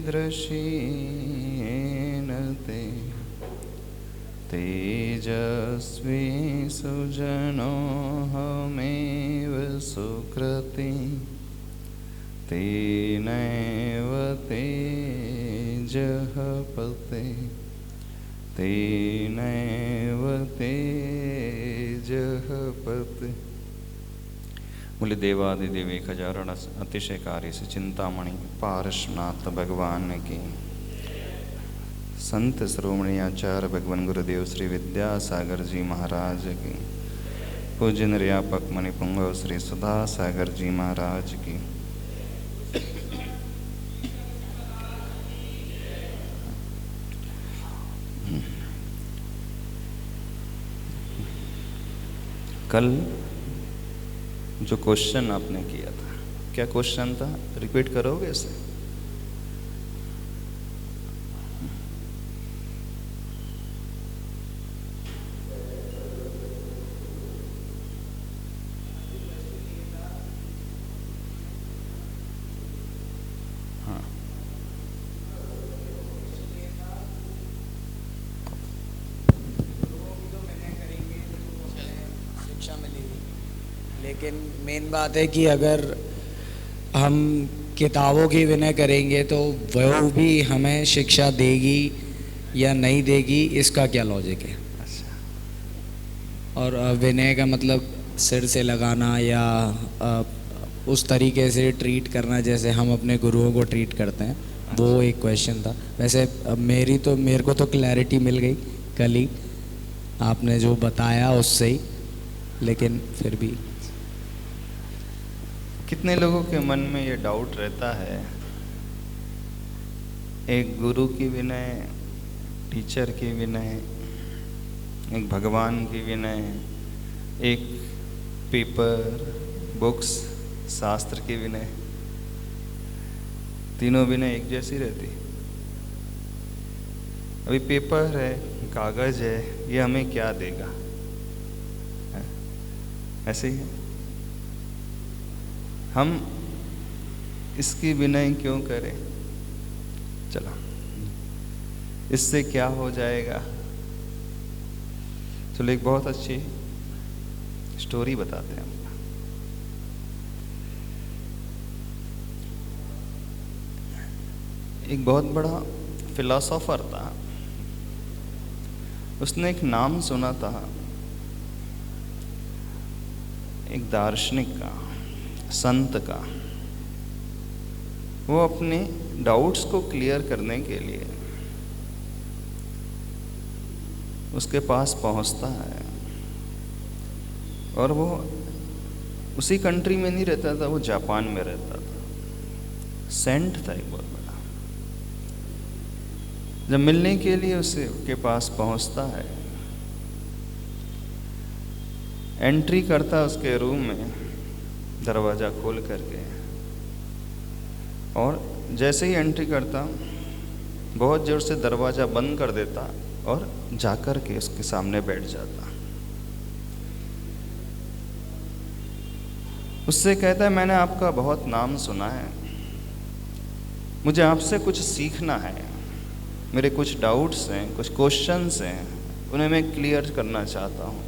कीदृशीन ते तेजस्वी सुजनोऽहमेव सुकृति तेनैव तेजः पते तेनैव तेजः पते। बोले देवादिदेव 1000 अतिशयकारी से चिंतामणि पारशनाथ भगवान की, संत श्रोमणी आचार्य भगवान गुरुदेव श्री विद्यासागर जी महाराज की, पूज्य निर्यापक मणिपुंगव श्री सुधा सागर जी महाराज की। कल जो क्वेश्चन आपने किया था, क्या क्वेश्चन था? रिपीट करोगे इसे? हाँ, शिक्षा मिलेगी, लेकिन मेन बात है कि अगर हम किताबों की विनय करेंगे तो वह भी हमें शिक्षा देगी या नहीं देगी, इसका क्या लॉजिक है? और विनय का मतलब सिर से लगाना या उस तरीके से ट्रीट करना जैसे हम अपने गुरुओं को ट्रीट करते हैं, वो एक क्वेश्चन था। वैसे मेरे को तो क्लैरिटी मिल गई कल ही आपने जो बताया उससे ही, लेकिन फिर भी कितने लोगों के मन में ये डाउट रहता है, एक गुरु की विनय, टीचर की विनय, एक भगवान की विनय, एक पेपर, बुक्स, शास्त्र की विनय, तीनों विनय एक जैसी रहती? अभी पेपर है, कागज है, ये हमें क्या देगा? ऐसे ही है। हम इसकी विनय क्यों करें? चलो, इससे क्या हो जाएगा? चलो एक बहुत अच्छी स्टोरी बताते हैं आपको। एक बहुत बड़ा फिलोसोफर था, उसने एक नाम सुना था, एक दार्शनिक का, संत का। वो अपने डाउट्स को क्लियर करने के लिए उसके पास पहुंचता है, और वो उसी कंट्री में नहीं रहता था, वो जापान में रहता था। सेंट था एक बहुत बड़ा। जब मिलने के लिए उसके पास पहुंचता है, एंट्री करता उसके रूम में दरवाज़ा खोल करके, और जैसे ही एंट्री करता बहुत जोर से दरवाज़ा बंद कर देता और जाकर के उसके सामने बैठ जाता। उससे कहता है, मैंने आपका बहुत नाम सुना है, मुझे आपसे कुछ सीखना है, मेरे कुछ डाउट्स हैं, कुछ क्वेश्चंस हैं, उन्हें मैं क्लियर करना चाहता हूँ।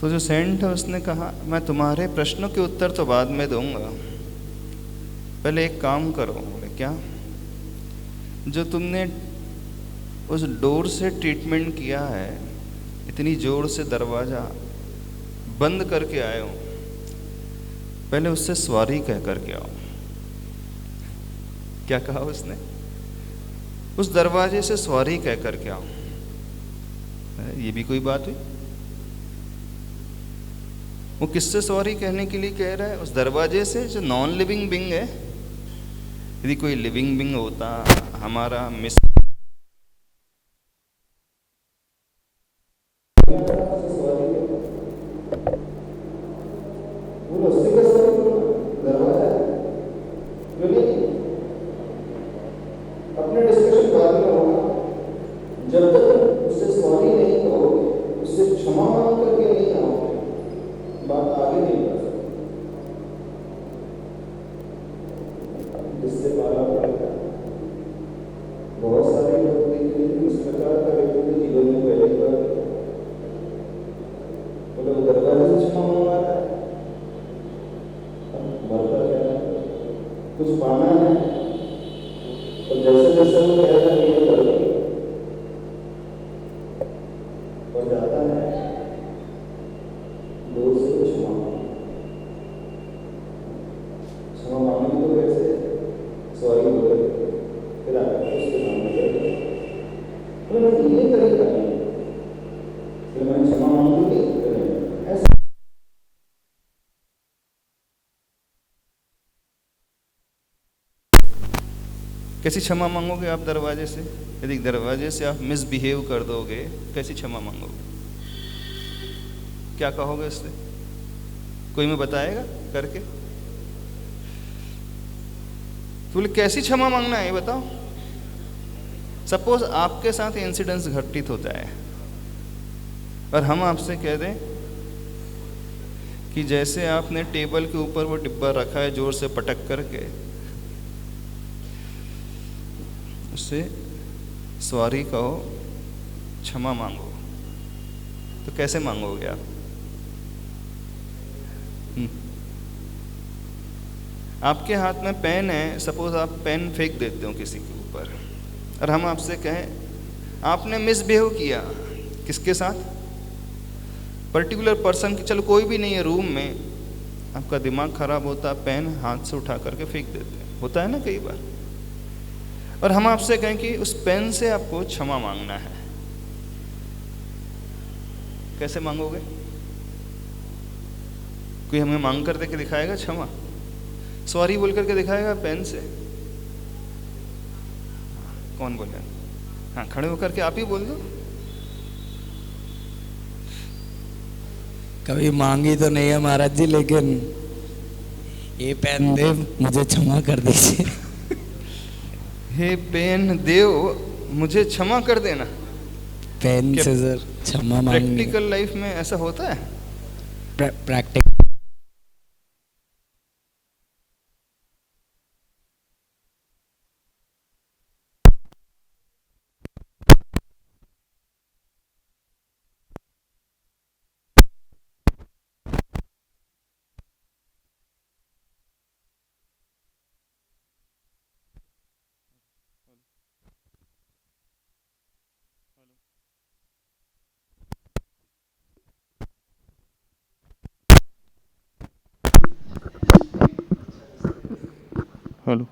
तो जो सेंट है उसने कहा, मैं तुम्हारे प्रश्नों के उत्तर तो बाद में दूंगा, पहले एक काम करो। बोले क्या? जो तुमने उस डोर से ट्रीटमेंट किया है, इतनी जोर से दरवाज़ा बंद करके आए हो, पहले उससे सॉरी कह करके आओ। क्या कहा उसने? उस दरवाजे से सॉरी कह करके आओ। ये भी कोई बात हुई? वो किससे सॉरी कहने के लिए कह रहा है? उस दरवाजे से जो नॉन लिविंग बिंग है। यदि कोई लिविंग बिंग होता, हमारा मिस अपने डिस्कशन बाद में होगा। जब तक उससे सॉरी नहीं कहोगे, उससे क्षमा मांग करके नहीं आओगे, बात आगे नहीं बढ़ सकती। इससे पाला पड़ेगा। बहुत सारे लोग देखे इस प्रकार का व्यक्ति जीवन में पहले बार बोले वो दरवाजे से क्षमा मंगा रहा है, मरता क्या है, कुछ पाना है, और जैसे जैसे वो कह रहा है ये कर और जाता है दूर से क्षमा मांगने तो कैसे सॉरी बोले फिर आकर उसके सामने बैठे तो ये तरीका नहीं फिर मैं क्षमा मांगूंगी ऐसा कैसी क्षमा मांगोगे आप दरवाजे से? यदि दरवाजे से आप मिसबिहेव कर दोगे कैसी क्षमा मांगोगे? क्या कहोगे उससे? कोई में बताएगा करके? तो बोले कैसी क्षमा मांगना है ये बताओ। सपोज आपके साथ इंसिडेंस घटित होता है और हम आपसे कह दें कि जैसे आपने टेबल के ऊपर वो डिब्बा रखा है जोर से पटक करके, उससे सॉरी कहो, क्षमा मांगो, तो कैसे मांगोगे आप? आपके हाथ में पेन है, सपोज आप पेन फेंक देते हो किसी के ऊपर और हम आपसे कहें आपने मिसबिहेव किया, किसके साथ? पर्टिकुलर पर्सन की, चलो कोई भी नहीं है रूम में, आपका दिमाग खराब होता, पेन हाथ से उठा करके फेंक देते हैं, होता है ना कई बार। और हम आपसे कहें कि उस पेन से आपको क्षमा मांगना है, कैसे मांगोगे? कोई हमें मांग कर दे के दिखाएगा क्षमा? सॉरी बोल करके दिखाएगा पेन से? कौन बोले? हाँ, खड़े होकर के आप ही बोल दो। कभी मांगी तो नहीं है महाराज जी, लेकिन ये पेन दे मुझे क्षमा कर दीजिए। हे पेन देव मुझे क्षमा कर देना। पेन से सर क्षमा मांगनी। प्रैक्टिकल लाइफ में ऐसा होता है? Practical hello.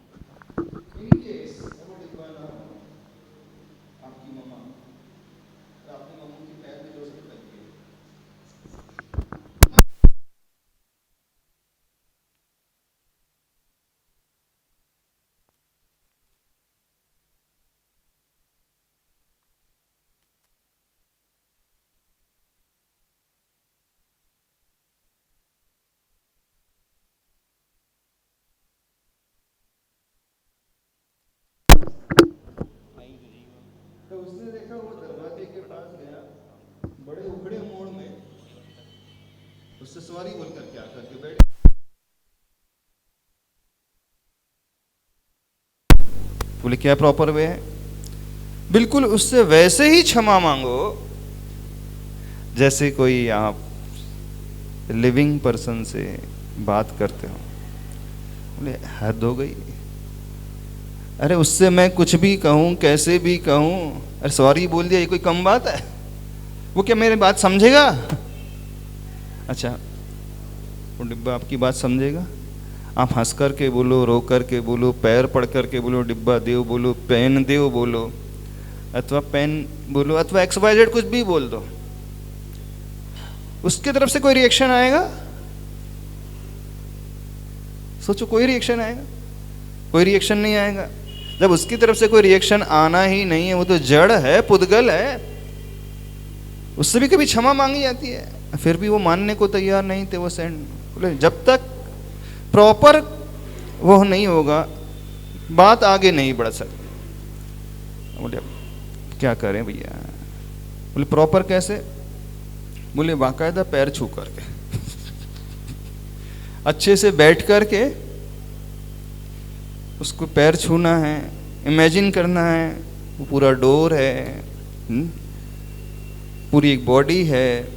तो उसने देखा वो दरवाजे के पास गया, बड़े उखड़े मोड़ में उससे सॉरी बोल करके आकर के बैठ। बोले क्या प्रॉपर वे है? बिल्कुल उससे वैसे ही क्षमा मांगो जैसे कोई आप लिविंग पर्सन से बात करते हो। बोले हद हो गई, अरे उससे मैं कुछ भी कहूँ कैसे भी कहूँ, अरे सॉरी बोल दिया, ये कोई कम बात है? वो क्या मेरी बात समझेगा? अच्छा, वो डिब्बा आपकी बात समझेगा? आप हंस कर के बोलो, रो कर के बोलो, पैर पड़ कर के बोलो, डिब्बा देव बोलो, पेन देव बोलो, अथवा पेन बोलो, अथवा XYZ कुछ भी बोल दो, उसके तरफ से कोई रिएक्शन आएगा? सोचो, कोई रिएक्शन आएगा? कोई रिएक्शन नहीं आएगा। जब उसकी तरफ से कोई रिएक्शन आना ही नहीं है, वो तो जड़ है, पुद्गल है, उससे भी कभी क्षमा मांगी जाती है, फिर भी वो मानने को तैयार नहीं थे। वो सेंड बोले जब तक प्रॉपर वो नहीं होगा बात आगे नहीं बढ़ सकती। बोले क्या करें भैया? बोले प्रॉपर कैसे? बोले बाकायदा पैर छू करके अच्छे से बैठ करके उसको पैर छूना है, इमेजिन करना है वो पूरा डोर है, पूरी एक बॉडी है,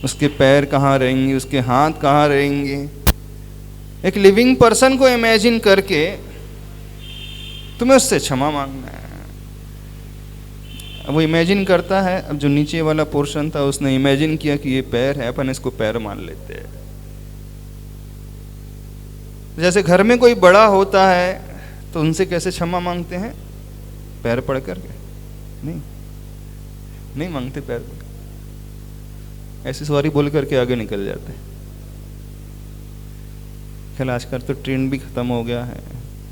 उसके पैर कहाँ रहेंगे, उसके हाथ कहाँ रहेंगे। एक लिविंग पर्सन को इमेजिन करके तुम्हें उससे क्षमा मांगना है। अब वो इमेजिन करता है, अब जो नीचे वाला पोर्शन था उसने इमेजिन किया कि ये पैर है, अपन इसको पैर मान लेते हैं। जैसे घर में कोई बड़ा होता है तो उनसे कैसे क्षमा मांगते हैं? पैर पड़ करके नहीं मांगते, पैर पड़ ऐसे सॉरी बोल करके आगे निकल जाते हैं। खैर आजकल तो ट्रेंड भी खत्म हो गया है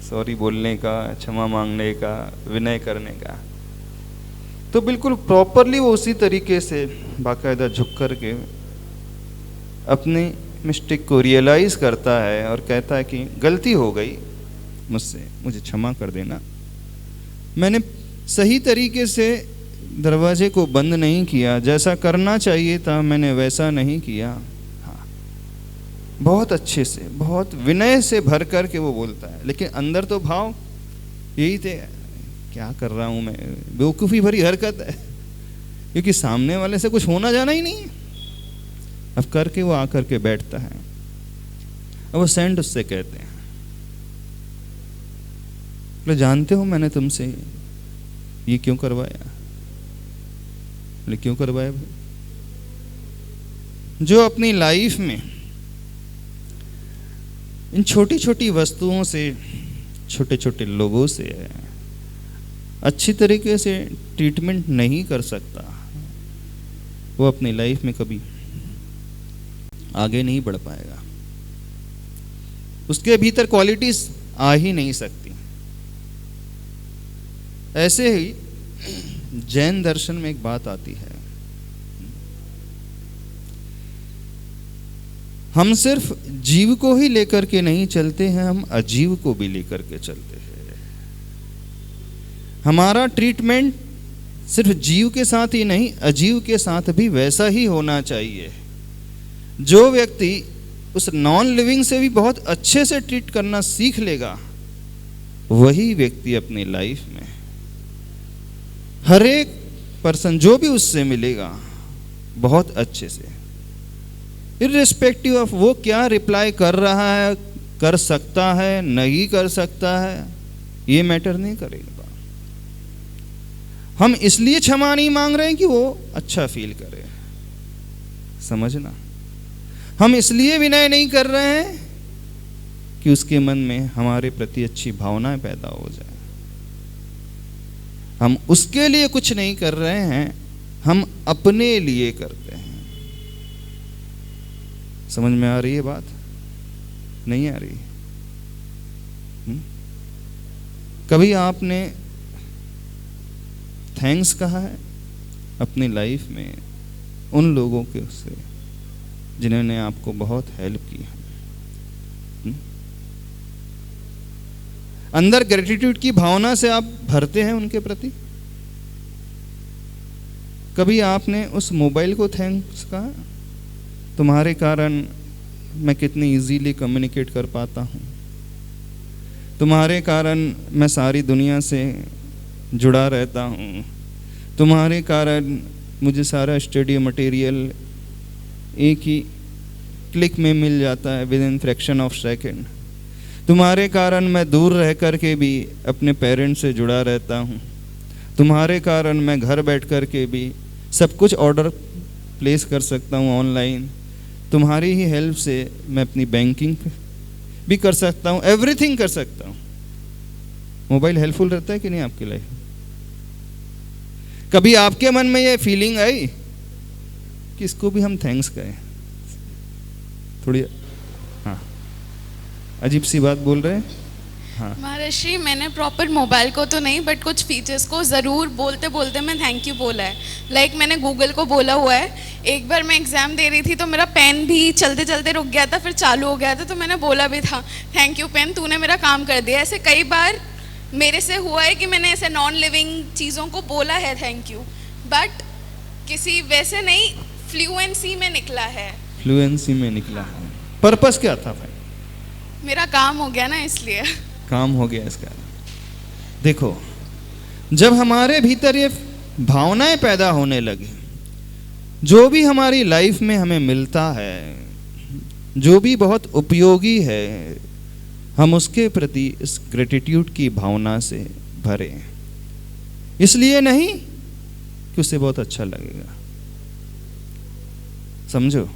सॉरी बोलने का, क्षमा मांगने का, विनय करने का। तो बिल्कुल प्रॉपरली वो उसी तरीके से बाकायदा झुक करके अपनी मिस्टेक को रियलाइज़ करता है और कहता है कि गलती हो गई मुझसे, मुझे क्षमा कर देना। मैंने सही तरीके से दरवाजे को बंद नहीं किया, जैसा करना चाहिए था मैंने वैसा नहीं किया। हाँ, बहुत अच्छे से, बहुत विनय से भर कर के वो बोलता है, लेकिन अंदर तो भाव यही थे, क्या कर रहा हूँ मैं, बेवकूफ़ी भरी हरकत है, क्योंकि सामने वाले से कुछ होना जाना ही नहीं है। अब करके वो आकर के बैठता है। अब वो सेंट उससे कहते हैं, बोले जानते हो मैंने तुमसे ये क्यों करवाया? बोले क्यों करवाया भाई? जो अपनी लाइफ में इन छोटी छोटी वस्तुओं से, छोटे छोटे लोगों से अच्छी तरीके से ट्रीटमेंट नहीं कर सकता, वो अपनी लाइफ में कभी आगे नहीं बढ़ पाएगा। उसके भीतर क्वालिटीज आ ही नहीं सकती। ऐसे ही जैन दर्शन में एक बात आती है, हम सिर्फ जीव को ही लेकर के नहीं चलते हैं, हम अजीव को भी लेकर के चलते हैं। हमारा ट्रीटमेंट सिर्फ जीव के साथ ही नहीं, अजीव के साथ भी वैसा ही होना चाहिए। जो व्यक्ति उस नॉन लिविंग से भी बहुत अच्छे से ट्रीट करना सीख लेगा, वही व्यक्ति अपनी लाइफ में हर एक पर्सन जो भी उससे मिलेगा बहुत अच्छे से, इर्रिस्पेक्टिव ऑफ वो क्या रिप्लाई कर रहा है, कर सकता है नहीं कर सकता है, ये मैटर नहीं करेगा। हम इसलिए क्षमा नहीं मांग रहे हैं कि वो अच्छा फील करे, समझना। हम इसलिए विनय नहीं कर रहे हैं कि उसके मन में हमारे प्रति अच्छी भावनाएं पैदा हो जाए। हम उसके लिए कुछ नहीं कर रहे हैं, हम अपने लिए करते हैं। समझ में आ रही है बात? नहीं आ रही? कभी आपने थैंक्स कहा है अपनी लाइफ में उन लोगों के उससे जिन्होंने आपको बहुत हेल्प की है? अंदर ग्रेटिट्यूड की भावना से आप भरते हैं उनके प्रति? कभी आपने उस मोबाइल को थैंक्स कहा, तुम्हारे कारण मैं कितनी इजीली कम्युनिकेट कर पाता हूँ, तुम्हारे कारण मैं सारी दुनिया से जुड़ा रहता हूँ, तुम्हारे कारण मुझे सारा स्टडी मटेरियल एक ही क्लिक में मिल जाता है, with in fraction of second. तुम्हारे कारण मैं दूर रह कर के भी अपने पेरेंट्स से जुड़ा रहता हूँ, तुम्हारे कारण मैं घर बैठ कर के भी सब कुछ ऑर्डर प्लेस कर सकता हूँ ऑनलाइन, तुम्हारी ही हेल्प से मैं अपनी बैंकिंग भी कर सकता हूँ, एवरीथिंग कर सकता हूँ। मोबाइल हेल्पफुल रहता है कि नहीं आपकी लाइफ? कभी आपके मन में ये फीलिंग आई कि इसको भी हम थैंक्स कहें? थोड़ी हाँ अजीब सी बात बोल रहे हैं। हाँ महर्षि, मैंने प्रॉपर मोबाइल को तो नहीं बट कुछ फीचर्स को ज़रूर बोलते बोलते मैं थैंक यू बोला है। लाइक मैंने गूगल को बोला हुआ है। एक बार मैं एग्ज़ाम दे रही थी तो मेरा पेन भी चलते चलते रुक गया था, फिर चालू हो गया था, तो मैंने बोला भी था थैंक यू पेन, तूने मेरा काम कर दिया। ऐसे कई बार मेरे से हुआ है कि मैंने ऐसे नॉन लिविंग चीज़ों को बोला है थैंक यू, बट किसी वैसे नहीं, फ्लुएंसी में निकला है। फ्लुएंसी में निकला है। पर्पस क्या था भाई? मेरा काम हो गया ना, इसलिए। काम हो गया इसका। देखो, जब हमारे भीतर ये भावनाएं पैदा होने लगी, जो भी हमारी लाइफ में हमें मिलता है, जो भी बहुत उपयोगी है, हम उसके प्रति इस ग्रेटिट्यूड की भावना से भरे। इसलिए नहीं कि उससे बहुत अच्छा लगेगा, समझो,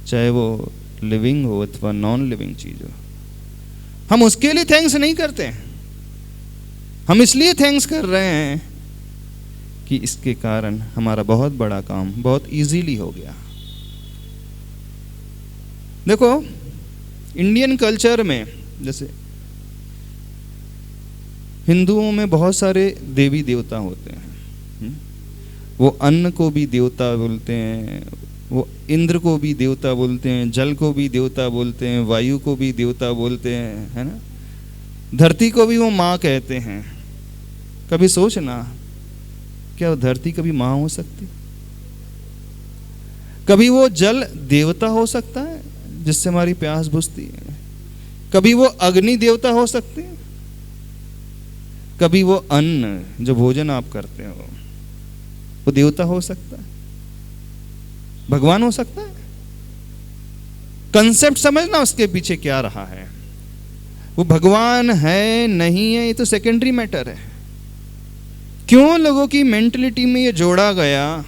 चाहे वो लिविंग हो अथवा नॉन लिविंग चीज हो, हम उसके लिए थैंक्स नहीं करते हैं। हम इसलिए थैंक्स कर रहे हैं कि इसके कारण हमारा बहुत बड़ा काम बहुत इजीली हो गया। देखो, इंडियन कल्चर में जैसे हिंदुओं में बहुत सारे देवी देवता होते हैं। वो अन्न को भी देवता बोलते हैं, वो इंद्र को भी देवता बोलते हैं, जल को भी देवता बोलते हैं, वायु को भी देवता बोलते हैं, है ना। धरती को भी वो माँ कहते हैं। कभी सोचना, क्या वो धरती कभी माँ हो सकती? कभी वो जल देवता हो सकता है जिससे हमारी प्यास बुझती है? कभी वो अग्नि देवता हो सकती है? कभी वो अन्न जो भोजन आप करते हो वो देवता हो सकता है? भगवान हो सकता है? कंसेप्ट समझना उसके पीछे क्या रहा है। वो भगवान है नहीं है ये तो सेकेंडरी मैटर है। क्यों लोगों की मेंटलिटी में ये जोड़ा गया,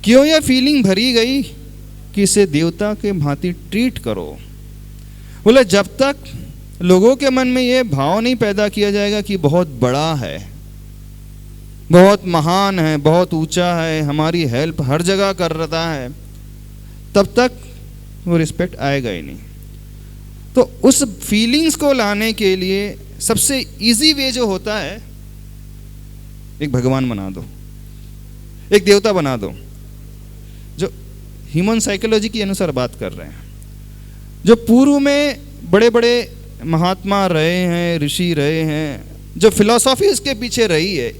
क्यों यह फीलिंग भरी गई कि इसे देवता के भांति ट्रीट करो? बोले जब तक लोगों के मन में ये भाव नहीं पैदा किया जाएगा कि बहुत बड़ा है, बहुत महान है, बहुत ऊंचा है, हमारी हेल्प हर जगह कर रहा है, तब तक वो रिस्पेक्ट आएगा ही नहीं। तो उस फीलिंग्स को लाने के लिए सबसे इजी वे जो होता है, एक भगवान बना दो, एक देवता बना दो। जो ह्यूमन साइकोलॉजी के अनुसार बात कर रहे हैं, जो पूर्व में बड़े बड़े महात्मा रहे हैं, ऋषि रहे हैं, जो फिलॉसफी इसके पीछे रही है,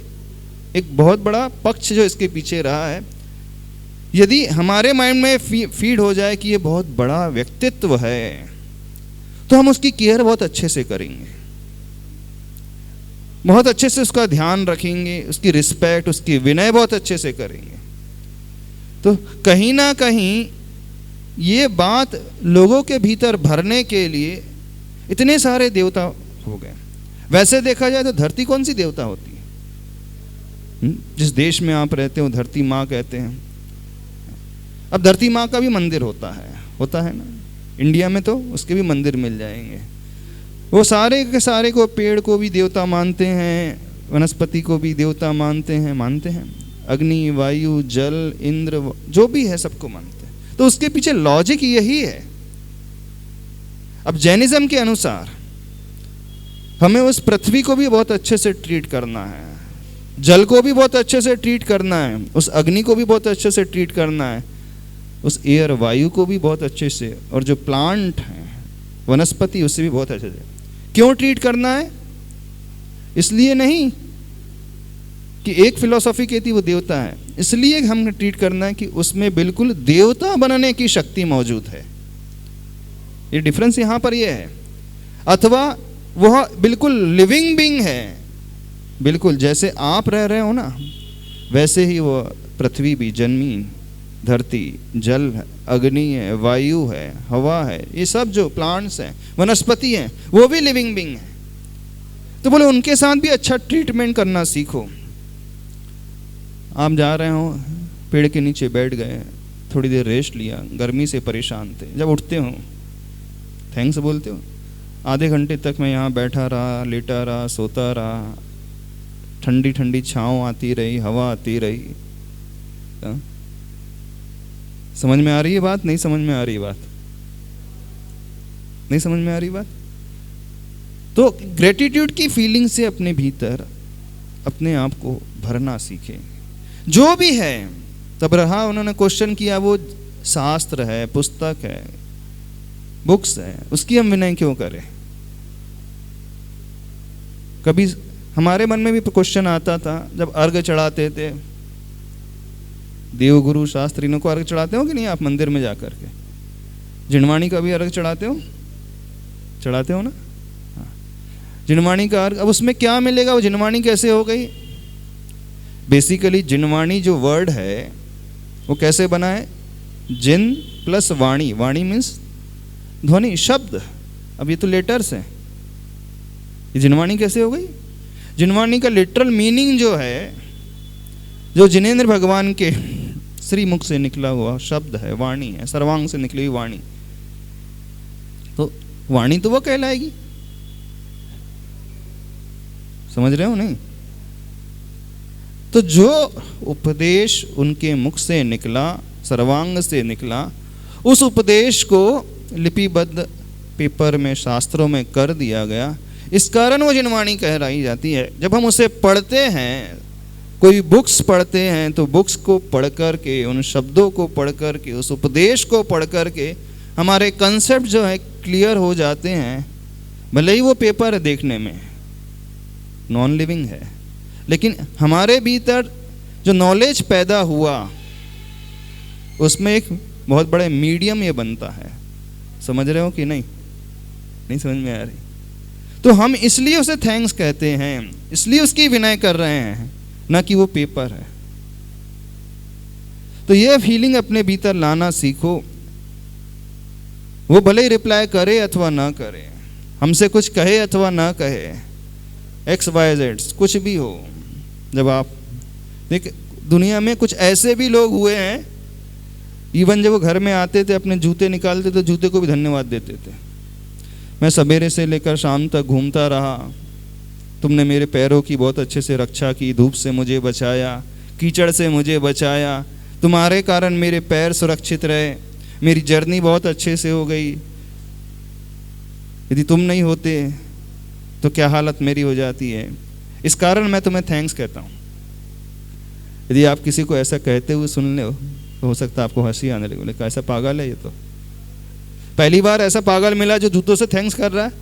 एक बहुत बड़ा पक्ष जो इसके पीछे रहा है, यदि हमारे माइंड में फीड हो जाए कि ये बहुत बड़ा व्यक्तित्व है, तो हम उसकी केयर बहुत अच्छे से करेंगे, बहुत अच्छे से उसका ध्यान रखेंगे, उसकी रिस्पेक्ट, उसकी विनय बहुत अच्छे से करेंगे। तो कहीं ना कहीं ये बात लोगों के भीतर भरने के लिए इतने सारे देवता हो गए। वैसे देखा जाए तो धरती कौन सी देवता होती है? जिस देश में आप रहते हो धरती माँ कहते हैं। अब धरती माँ का भी मंदिर होता है ना। इंडिया में तो उसके भी मंदिर मिल जाएंगे। वो सारे के सारे को, पेड़ को भी देवता मानते हैं, वनस्पति को भी देवता मानते हैं, अग्नि, वायु, जल, इंद्र, जो भी है सबको मानते हैं। तो उसके पीछे लॉजिक यही है। अब जैनिज्म के अनुसार हमें उस पृथ्वी को भी बहुत अच्छे से ट्रीट करना है, जल को भी बहुत अच्छे से ट्रीट करना है, उस अग्नि को भी बहुत अच्छे से ट्रीट करना है, उस एयर वायु को भी बहुत अच्छे से, और जो प्लांट हैं वनस्पति उससे भी बहुत अच्छे से। क्यों ट्रीट करना है? इसलिए नहीं कि एक फिलॉसफी कहती वो देवता है, इसलिए हम ट्रीट करना है कि उसमें बिल्कुल देवता बनने की शक्ति मौजूद है। ये डिफरेंस यहाँ पर ये है। अथवा वह बिल्कुल लिविंग बीइंग है, बिल्कुल जैसे आप रह रहे हो ना, वैसे ही वो पृथ्वी भी, जमीन, धरती, जल है, अग्नि है, वायु है, हवा है, ये सब जो प्लांट्स हैं, वनस्पति हैं, वो भी लिविंग बीइंग है। तो बोले उनके साथ भी अच्छा ट्रीटमेंट करना सीखो। आप जा रहे हो, पेड़ के नीचे बैठ गए, थोड़ी देर रेस्ट लिया, गर्मी से परेशान थे, जब उठते हो थैंक्स बोलते हो। आधे घंटे तक मैं यहाँ बैठा रहा, लेटा रहा, सोता रहा, ठंडी ठंडी छाँव आती रही, हवा आती रही। समझ में आ रही है बात? नहीं समझ में आ रही बात? नहीं समझ में आ रही बात? तो ग्रेटिट्यूड की फीलिंग से अपने भीतर अपने आप को भरना सीखें। जो भी है, तब रहा उन्होंने क्वेश्चन किया, वो शास्त्र है, पुस्तक है, बुक्स है, उसकी हम विनय क्यों करें? कभी हमारे मन में भी क्वेश्चन आता था जब अर्घ चढ़ाते थे, देवगुरु शास्त्री को अर्घ चढ़ाते हो कि नहीं आप मंदिर में जाकर के? जिनवाणी का भी अर्घ चढ़ाते हो? चढ़ाते हो ना। हाँ। जिनवाणी का अर्घ, अब उसमें क्या मिलेगा, वो जिनवाणी कैसे हो गई। बेसिकली जिनवाणी जो वर्ड है वो कैसे बना है, जिन प्लस वाणी, वाणी मीन्स ध्वनि, शब्द। अब ये तो लेटर्स हैं, ये जिनवाणी कैसे हो गई। जिनवाणी का लिटरल मीनिंग जो है, जो जिनेंद्र भगवान के श्री मुख से निकला हुआ शब्द है, वाणी है, सर्वांग से निकली हुई वाणी, तो वाणी तो वो कहलाएगी। समझ रहे हो नहीं। तो जो उपदेश उनके मुख से निकला, सर्वांग से निकला, उस उपदेश को लिपिबद्ध पेपर में, शास्त्रों में कर दिया गया, इस कारण वो जिनवाणी कहलाई जाती है। जब हम उसे पढ़ते हैं, कोई बुक्स पढ़ते हैं, तो बुक्स को पढ़ कर के, उन शब्दों को पढ़ कर के, उस उपदेश को पढ़ कर के हमारे कंसेप्ट जो है क्लियर हो जाते हैं। भले ही वो पेपर है देखने में, नॉन लिविंग है, लेकिन हमारे भीतर जो नॉलेज पैदा हुआ उसमें एक बहुत बड़े मीडियम ये बनता है। समझ रहे हो कि नहीं, नहीं समझ में आ रही। तो हम इसलिए उसे थैंक्स कहते हैं, इसलिए उसकी विनय कर रहे हैं, ना कि वो पेपर है। तो ये फीलिंग अपने भीतर लाना सीखो। वो भले ही रिप्लाई करे अथवा ना करे, हमसे कुछ कहे अथवा ना कहे, XYZ कुछ भी हो। जब आप देख, दुनिया में कुछ ऐसे भी लोग हुए हैं, इवन जब वो घर में आते थे, अपने जूते निकालते तो जूते को भी धन्यवाद देते थे। मैं सवेरे से लेकर शाम तक घूमता रहा, तुमने मेरे पैरों की बहुत अच्छे से रक्षा की, धूप से मुझे बचाया, कीचड़ से मुझे बचाया, तुम्हारे कारण मेरे पैर सुरक्षित रहे, मेरी जर्नी बहुत अच्छे से हो गई। यदि तुम नहीं होते तो क्या हालत मेरी हो जाती है। इस कारण मैं तुम्हें थैंक्स कहता हूँ। यदि आप किसी को ऐसा कहते हुए सुन ले, तो हो सकता है आपको हंसी आने लगे, बोले कैसा पागल है ये। तो पहली बार ऐसा पागल मिला जो जूतों से थैंक्स कर रहा है,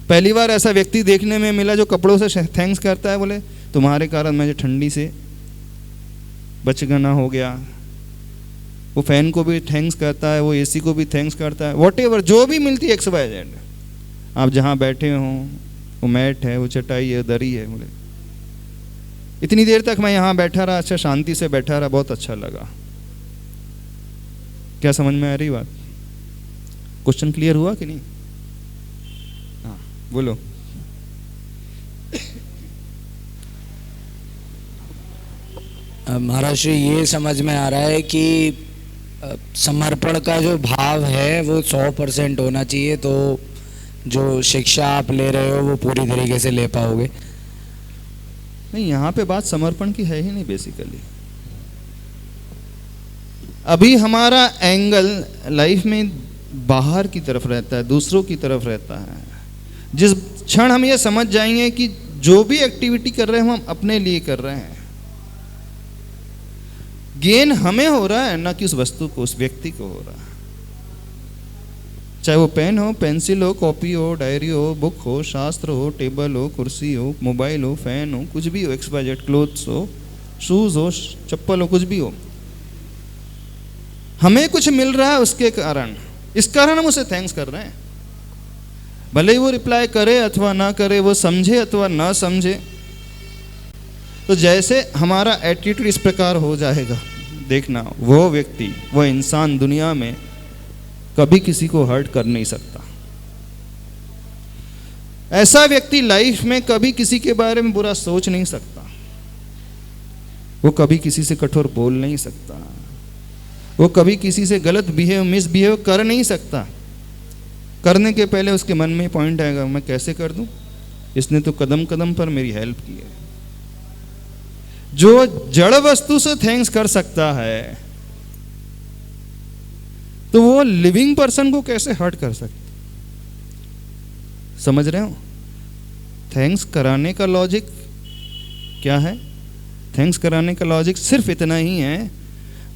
पहली बार ऐसा व्यक्ति देखने में मिला जो कपड़ों से थैंक्स करता है, बोले तुम्हारे कारण मैं ठंडी से बचना हो गया। वो फैन को भी थैंक्स करता है, वो AC को भी थैंक्स करता है, वॉटेवर जो भी मिलती है XYZ। आप जहाँ बैठे हों, वो मैट है, वो चटाई है, दरी है, बोले इतनी देर तक मैं यहाँ बैठा रहा, अच्छा शांति से बैठा रहा, बहुत अच्छा लगा। क्या समझ में आ रही बात? क्वेश्चन क्लियर हुआ कि नहीं? हाँ बोलो। महाराज श्री, ये समझ में आ रहा है कि समर्पण का जो भाव है वो 100% होना चाहिए, तो जो शिक्षा आप ले रहे हो वो पूरी तरीके से ले पाओगे। नहीं, यहाँ पे बात समर्पण की है ही नहीं बेसिकली। अभी हमारा एंगल लाइफ में बाहर की तरफ रहता है, दूसरों की तरफ रहता है। जिस क्षण हम ये समझ जाएंगे कि जो भी एक्टिविटी कर रहे हैं हम अपने लिए कर रहे हैं, गेन हमें हो रहा है, ना कि उस वस्तु को, उस व्यक्ति को हो रहा है। चाहे वो पेन हो, पेंसिल हो, कॉपी हो, डायरी हो, बुक हो, शास्त्र हो, टेबल हो, कुर्सी हो, मोबाइल हो, फैन हो, कुछ भी हो, XYZ, क्लोथ्स हो, शूज हो, चप्पल हो, कुछ भी हो, हमें कुछ मिल रहा है उसके कारण, इस कारण हम उसे थैंक्स कर रहे हैं। भले ही वो रिप्लाई करे अथवा ना करे, वो समझे अथवा ना समझे। तो जैसे हमारा एटीट्यूड इस प्रकार हो जाएगा, देखना वो व्यक्ति, वो इंसान दुनिया में कभी किसी को हर्ट कर नहीं सकता। ऐसा व्यक्ति लाइफ में कभी किसी के बारे में बुरा सोच नहीं सकता, वो कभी किसी से कठोर बोल नहीं सकता, वो कभी किसी से गलत मिसबिहेव कर नहीं सकता। करने के पहले उसके मन में पॉइंट आएगा, मैं कैसे कर दूं, इसने तो कदम कदम पर मेरी हेल्प की है। जो जड़ वस्तु से थैंक्स कर सकता है, तो वो लिविंग पर्सन को कैसे हर्ट कर सकता? समझ रहे हो? थैंक्स कराने का लॉजिक क्या है? थैंक्स कराने का लॉजिक सिर्फ इतना ही है,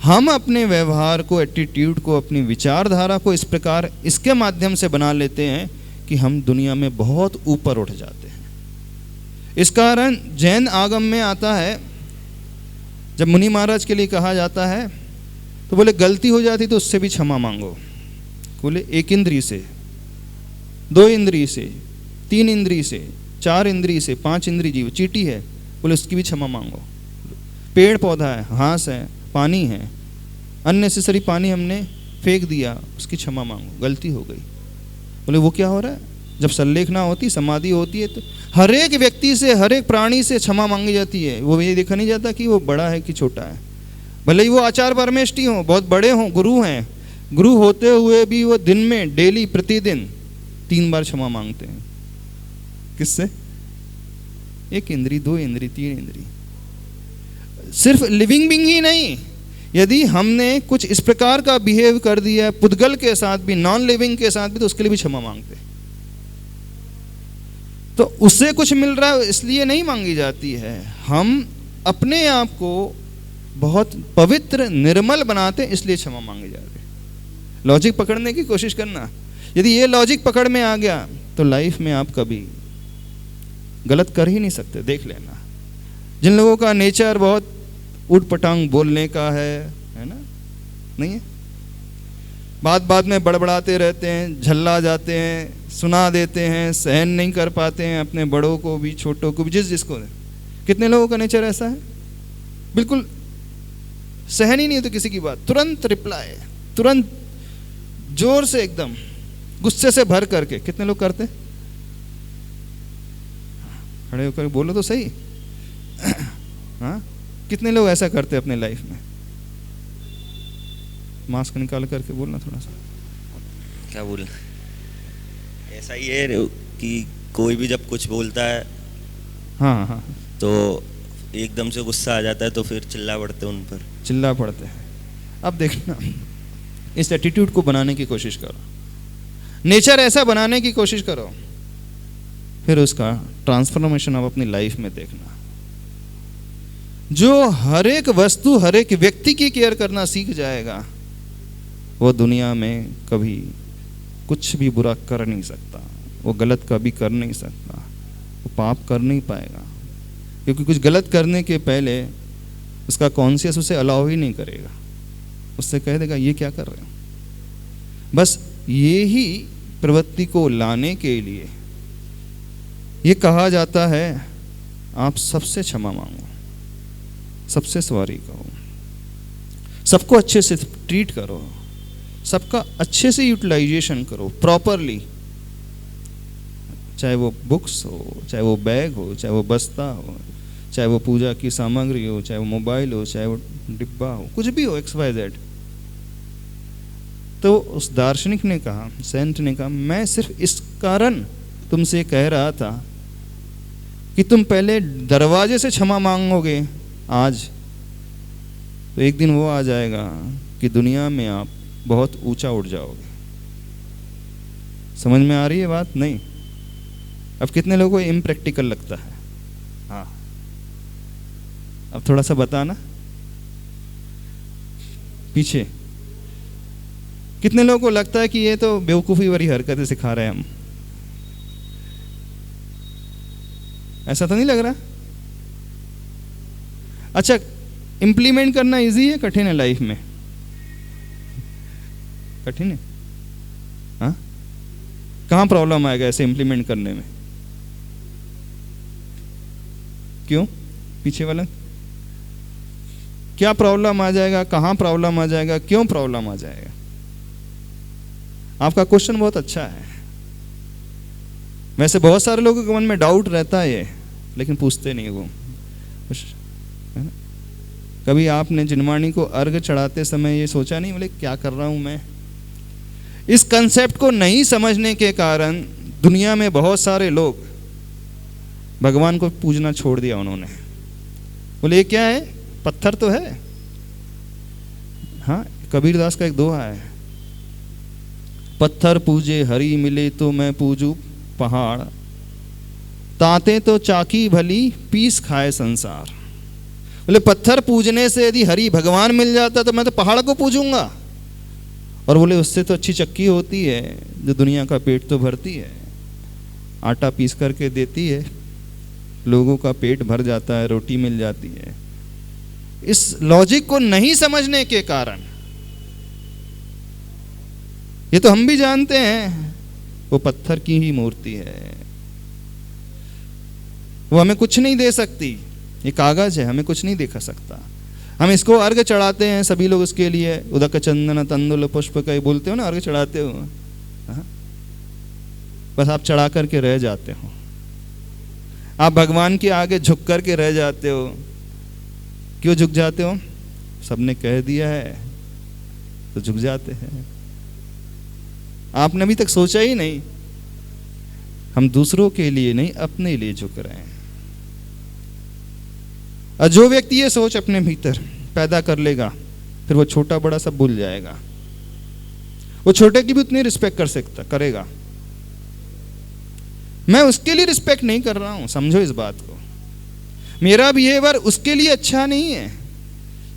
हम अपने व्यवहार को, एटीट्यूड को, अपनी विचारधारा को इस प्रकार इसके माध्यम से बना लेते हैं कि हम दुनिया में बहुत ऊपर उठ जाते हैं। इस कारण जैन आगम में आता है, जब मुनि महाराज के लिए कहा जाता है तो बोले गलती हो जाती तो उससे भी क्षमा मांगो। बोले एक इंद्री से, 2 इंद्री से, 3 इंद्री से, 4 इंद्री से, 5 इंद्री जीव, चींटी है, बोले उसकी भी क्षमा मांगो। पेड़ पौधा है, घास है, पानी है, अननेसेसरी पानी हमने फेंक दिया, उसकी क्षमा मांगो, गलती हो गई। बोले वो क्या हो रहा है? जब संलेखना होती, समाधि होती है, तो हर एक व्यक्ति से, हर एक प्राणी से क्षमा मांगी जाती है। वो ये देखा नहीं जाता कि वो बड़ा है कि छोटा है, भले ही वो आचार्य परमेष्ठी हों, बहुत बड़े हों, गुरु हैं, गुरु होते हुए भी वो दिन में डेली प्रतिदिन 3 बार क्षमा मांगते हैं। किससे? 1 इंद्री, 2 इंद्री, 3 इंद्री। सिर्फ लिविंग बीइंग ही नहीं, यदि हमने कुछ इस प्रकार का बिहेव कर दिया पुद्गल के साथ भी, नॉन लिविंग के साथ भी, तो उसके लिए भी क्षमा मांगते। तो उससे कुछ मिल रहा है इसलिए नहीं मांगी जाती है। हम अपने आप को बहुत पवित्र निर्मल बनाते इसलिए क्षमा मांगी जाती है। लॉजिक पकड़ने की कोशिश करना, यदि ये लॉजिक पकड़ में आ गया तो लाइफ में आप कभी गलत कर ही नहीं सकते। देख लेना, जिन लोगों का नेचर बहुत उठ पटांग बोलने का है ना, नहीं है, बात बात में बड़बड़ाते रहते हैं, झल्ला जाते हैं, सुना देते हैं, सहन नहीं कर पाते हैं अपने बड़ों को भी, छोटों को भी, जिसको। कितने लोगों का नेचर ऐसा है, बिल्कुल सहन ही नहीं होती किसी की बात, तुरंत रिप्लाई, तुरंत जोर से, एकदम गुस्से से भर करके। कितने लोग करते? खड़े होकर बोलो तो सही। हाँ, कितने लोग ऐसा करते अपने लाइफ में? मास्क निकाल करके बोलना थोड़ा सा। क्या बोलना? ऐसा ही है कि कोई भी जब कुछ बोलता है, हाँ हाँ, तो एकदम से गुस्सा आ जाता है, तो फिर चिल्ला पड़ते हैं उन पर, चिल्ला पड़ते हैं। अब देखना, इस एटीट्यूड को बनाने की कोशिश करो, नेचर ऐसा बनाने की कोशिश करो, फिर उसका ट्रांसफॉर्मेशन आप अपनी लाइफ में देखना। जो हर एक वस्तु, हर एक व्यक्ति की केयर करना सीख जाएगा, वो दुनिया में कभी कुछ भी बुरा कर नहीं सकता, वो गलत कभी कर नहीं सकता, वो पाप कर नहीं पाएगा, क्योंकि कुछ गलत करने के पहले उसका कॉन्शियस उसे अलाउ ही नहीं करेगा, उससे कह देगा ये क्या कर रहे हो। बस ये ही प्रवृत्ति को लाने के लिए ये कहा जाता है, आप सबसे क्षमा मांगो, सबसे सॉरी कहो, सबको अच्छे से ट्रीट करो, सबका अच्छे से यूटिलाइजेशन करो प्रॉपरली, चाहे वो बुक्स हो, चाहे वो बैग हो, चाहे वो बस्ता हो, चाहे वो पूजा की सामग्री हो, चाहे वो मोबाइल हो, चाहे वो डिब्बा हो, कुछ भी हो, XYZ। तो उस दार्शनिक ने कहा, सेंट ने कहा, मैं सिर्फ इस कारण तुमसे कह रहा था कि तुम पहले दरवाजे से क्षमा मांगोगे आज, तो एक दिन वो आ जाएगा कि दुनिया में आप बहुत ऊंचा उठ जाओगे। समझ में आ रही है बात? नहीं। अब कितने लोगों को इम्प्रैक्टिकल लगता है? हाँ, अब थोड़ा सा बताना पीछे, कितने लोगों को लगता है कि ये तो बेवकूफ़ी वाली हरकतें सिखा रहे हैं हम? ऐसा तो नहीं लग रहा? अच्छा, इम्प्लीमेंट करना इजी है कठिन है लाइफ में? कठिन है। हाँ, कहाँ प्रॉब्लम आएगा ऐसे इम्प्लीमेंट करने में? क्यों? पीछे वाला क्या प्रॉब्लम आ जाएगा? कहाँ प्रॉब्लम आ जाएगा? क्यों प्रॉब्लम आ जाएगा? आपका क्वेश्चन बहुत अच्छा है। वैसे बहुत सारे लोगों के मन में डाउट रहता है ये, लेकिन पूछते नहीं वो, है ना? कभी आपने जिनवाणी को अर्घ चढ़ाते समय ये सोचा नहीं, बोले क्या कर रहा हूं मैं? इस कंसेप्ट को नहीं समझने के कारण दुनिया में बहुत सारे लोग भगवान को पूजना छोड़ दिया उन्होंने। बोले ये क्या है? पत्थर तो है। हाँ, कबीरदास का एक दोहा है, पत्थर पूजे हरि मिले तो मैं पूजू पहाड़, ताते तो चाकी भली पीस खाए संसार। बोले पत्थर पूजने से यदि हरि भगवान मिल जाता तो मैं तो पहाड़ को पूजूंगा, और बोले उससे तो अच्छी चक्की होती है जो दुनिया का पेट तो भरती है, आटा पीस करके देती है, लोगों का पेट भर जाता है, रोटी मिल जाती है। इस लॉजिक को नहीं समझने के कारण, ये तो हम भी जानते हैं वो पत्थर की ही मूर्ति है, वो हमें कुछ नहीं दे सकती। ये कागज है, हमें कुछ नहीं दिखा सकता। हम इसको अर्घ चढ़ाते हैं सभी लोग उसके लिए, उदक चंदन तंदुल पुष्प कई बोलते हो ना, अर्घ चढ़ाते हो। हाँ? बस आप चढ़ा करके रह जाते हो, आप भगवान के आगे झुक करके रह जाते हो। क्यों झुक जाते हो? सबने कह दिया है तो झुक जाते हैं। आपने अभी तक सोचा ही नहीं। हम दूसरों के लिए नहीं, अपने लिए झुक रहे हैं। और जो व्यक्ति ये सोच अपने भीतर पैदा कर लेगा, फिर वो छोटा बड़ा सब भूल जाएगा। वो छोटे की भी उतनी रिस्पेक्ट करेगा। मैं उसके लिए रिस्पेक्ट नहीं कर रहा हूं, समझो इस बात को। मेरा बिहेवियर उसके लिए अच्छा नहीं है,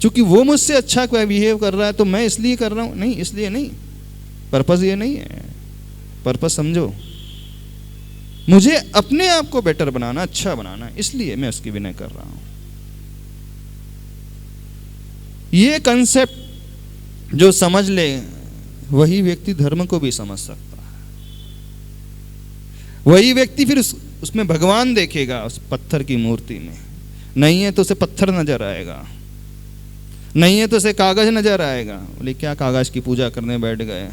क्योंकि वो मुझसे अच्छा बिहेव कर रहा है तो मैं इसलिए कर रहा हूं, नहीं, इसलिए नहीं। पर्पस ये नहीं है। पर्पस समझो, मुझे अपने आप को बेटर बनाना, अच्छा बनाना, इसलिए मैं उसकी विनय कर रहा हूं। ये कंसेप्ट जो समझ ले, वही व्यक्ति धर्म को भी समझ सकता है। वही व्यक्ति फिर उसमें भगवान देखेगा, उस पत्थर की मूर्ति में। नहीं है तो उसे पत्थर नजर आएगा, नहीं है तो उसे कागज नजर आएगा। बोले क्या कागज की पूजा करने बैठ गए।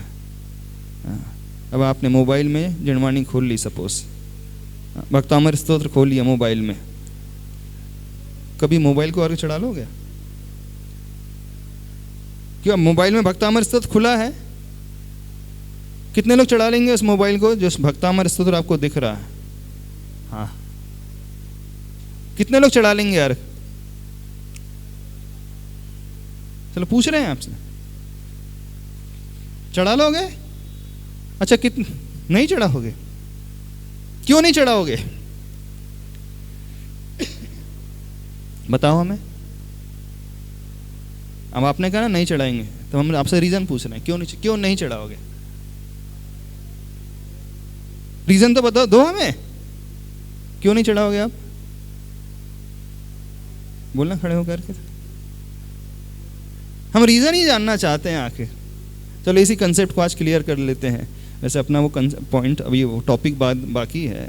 अब आपने मोबाइल में जिनवाणी खोल ली, सपोज भक्तामृत स्तोत्र खोल लिया मोबाइल में, कभी मोबाइल को अर्घ चढ़ा लोगे? क्यों? मोबाइल में भक्तामृत स्तोत्र खुला है, कितने लोग चढ़ा लेंगे उस मोबाइल को जो भक्तामृत स्तोत्र आपको दिख रहा है? हाँ, कितने लोग चढ़ा लेंगे यार? चलो पूछ रहे हैं आपसे, चढ़ा लोगे? अच्छा, नहीं चढ़ाओगे? क्यों नहीं चढ़ाओगे? बताओ हमें। अब आपने कहा ना नहीं चढ़ाएंगे, तो हम आपसे रीजन पूछ रहे हैं, क्यों नहीं चढ़ाओगे? रीजन तो बताओ, दो हमें, क्यों नहीं चढ़ाओगे आप? बोलना खड़े होकर के। हम रीजन ही जानना चाहते हैं आखिर। चलो इसी कंसेप्ट को आज क्लियर कर लेते हैं। वैसे अपना वो पॉइंट, अभी वो टॉपिक बाकी है,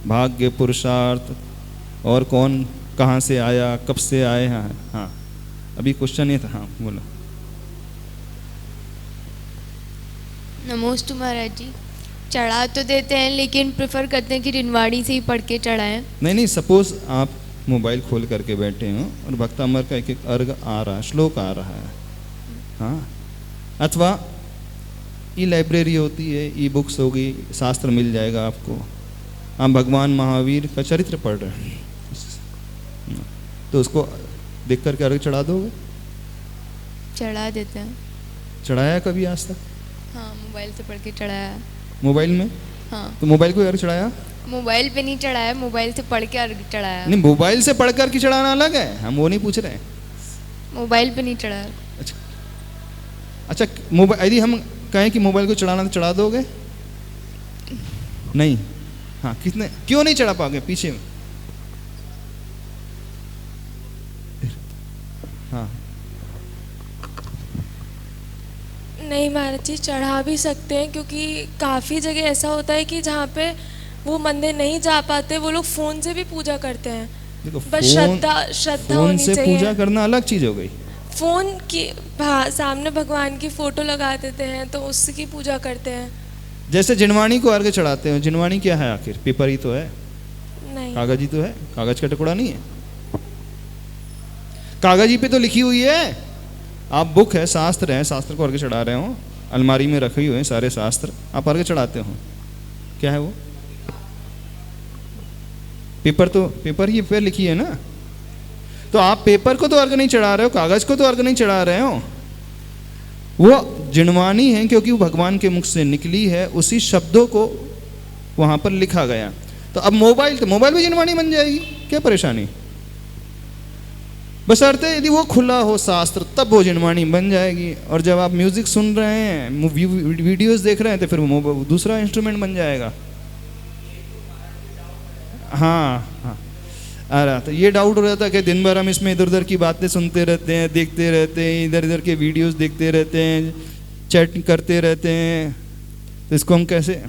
भाग्य, पुरुषार्थ और कौन कहाँ से आया, कब से आए हैं। हाँ, अभी क्वेश्चन ये था। हाँ बोलो। नमोस्तु महाराज जी। चढ़ा तो देते हैं लेकिन प्रेफर करते हैं कि रिनवाड़ी से ही पढ़ के चढ़ाएं। नहीं, सपोज आप मोबाइल खोल करके बैठे हो और भक्तामृत का एक अर्घ आ रहा है, श्लोक आ रहा है। हाँ, अथवा ई लाइब्रेरी होती है, ई बुक्स होगी, शास्त्र मिल जाएगा आपको। आप भगवान महावीर का चरित्र पढ़ रहे हैं तो उसको देख करके अर्घ चढ़ा दोगे? चढ़ा देते हैं। चढ़ाया कभी आज तक? हाँ, मोबाइल से पढ़ के चढ़ाया। मोबाइल में? हाँ। तो मोबाइल को अर्घ चढ़ाया? मोबाइल पे नहीं चढ़ाया, मोबाइल से पढ़ के अर्घ चढ़ाया। नहीं, मोबाइल से पढ़ करके चढ़ाना अलग है, हम वो नहीं पूछ रहे हैं। मोबाइल पे नहीं चढ़ाया। अच्छा, मोबाइल यदि हम कहें कि मोबाइल को चढ़ाना तो चढ़ा दोगे? नहीं। हाँ, कितने, क्यों नहीं चढ़ा पाओगे? पीछे में। हाँ, नहीं महाराज जी, चढ़ा भी सकते हैं, क्योंकि काफ़ी जगह ऐसा होता है कि जहाँ पे वो मंदिर नहीं जा पाते, वो लोग फ़ोन से भी पूजा करते हैं। देखो, बस श्रद्धा फोन होनी से चाहिए। पूजा करना अलग चीज हो गई। फ़ोन की सामने भगवान की फ़ोटो लगा देते हैं तो उसकी पूजा करते हैं। जैसे जिनवाणी को अर्घ चढ़ाते हैं, जिनवाणी क्या है आखिर? पेपर ही तो है, नहीं, कागज ही तो है, कागज का टुकड़ा नहीं है। कागज ही पे तो लिखी हुई है। आप बुक है, शास्त्र है, शास्त्र को अर्घ चढ़ा रहे हो, अलमारी में रखे हुए हैं सारे शास्त्र, आप अर्घ चढ़ाते हो। क्या है वो? पेपर, तो पेपर ही पे लिखी है ना। तो आप पेपर को तो अर्घ नहीं चढ़ा रहे हो, कागज को तो अर्घ नहीं चढ़ा रहे हो। वो जिनवाणी है क्योंकि वो भगवान के मुख से निकली है, उसी शब्दों को वहां पर लिखा गया। तो अब मोबाइल, तो मोबाइल भी जिनवाणी बन जाएगी, क्या परेशानी? बशर्ते यदि वो खुला हो शास्त्र, तब वो जिनवाणी बन जाएगी। और जब आप म्यूजिक सुन रहे हैं, वीडियोस देख रहे हैं, तो फिर वो दूसरा इंस्ट्रूमेंट बन जाएगा। हाँ हाँ, आ रहा था, ये डाउट हो रहा था कि दिन भर हम इसमें इधर उधर की बातें सुनते रहते हैं, देखते रहते हैं, इधर इधर के वीडियोस देखते रहते हैं, चैट करते रहते हैं, तो इसको हम कैसे?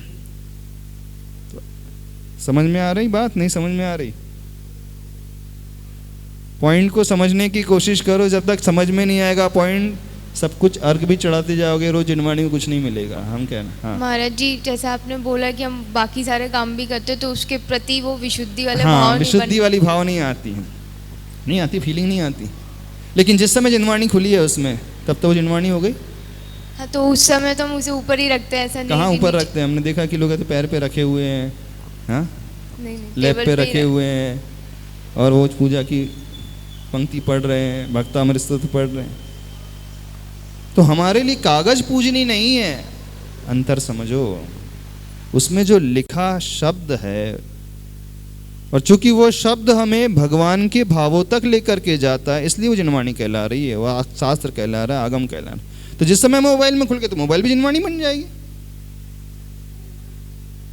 समझ में आ रही बात? नहीं समझ में आ रही? पॉइंट को समझने की कोशिश करो, जब तक समझ में नहीं आएगा पॉइंट, सब कुछ अर्घ भी चढ़ाते जाओगे, रोज जिनवाणी में कुछ नहीं मिलेगा। हम कहना हाँ महाराज जी, जैसे आपने बोला कि हम बाकी सारे काम भी करते तो उसके प्रति वो विशुद्धि वाले हाँ, भाव विशुद्धि वाली भाव नहीं आती, नहीं आती, फीलिंग नहीं आती। लेकिन जिस समय जिनवाणी खुली है उसमें, तब तो वो जिनवाणी हो गई। हाँ, तो उस समय तो हम उसे ऊपर ही रखते हैं, ऐसा नहीं कहाँ कि ऊपर नीचे- रखते हैं? हमने देखा कि लोग तो पैर पे रखे हुए हैं, हाँ, नहीं, लैब टेबल पे ही रखे हुए हैं, और वो पूजा की पंक्ति पढ़ रहे हैं, भक्तामृत स्तोत्र पढ़ रहे हैं। तो हमारे लिए कागज पूजनी नहीं है, अंतर समझो। उसमें जो लिखा शब्द है, और चूंकि वो शब्द हमें भगवान के भावों तक लेकर के जाता है, इसलिए वो जिनवाणी कहला रही है, वो शास्त्र कहला रहा है, आगम कहला रहा है। तो जिस समय मोबाइल में खुल के, तो मोबाइल भी जिनवाणी बन जाएगी।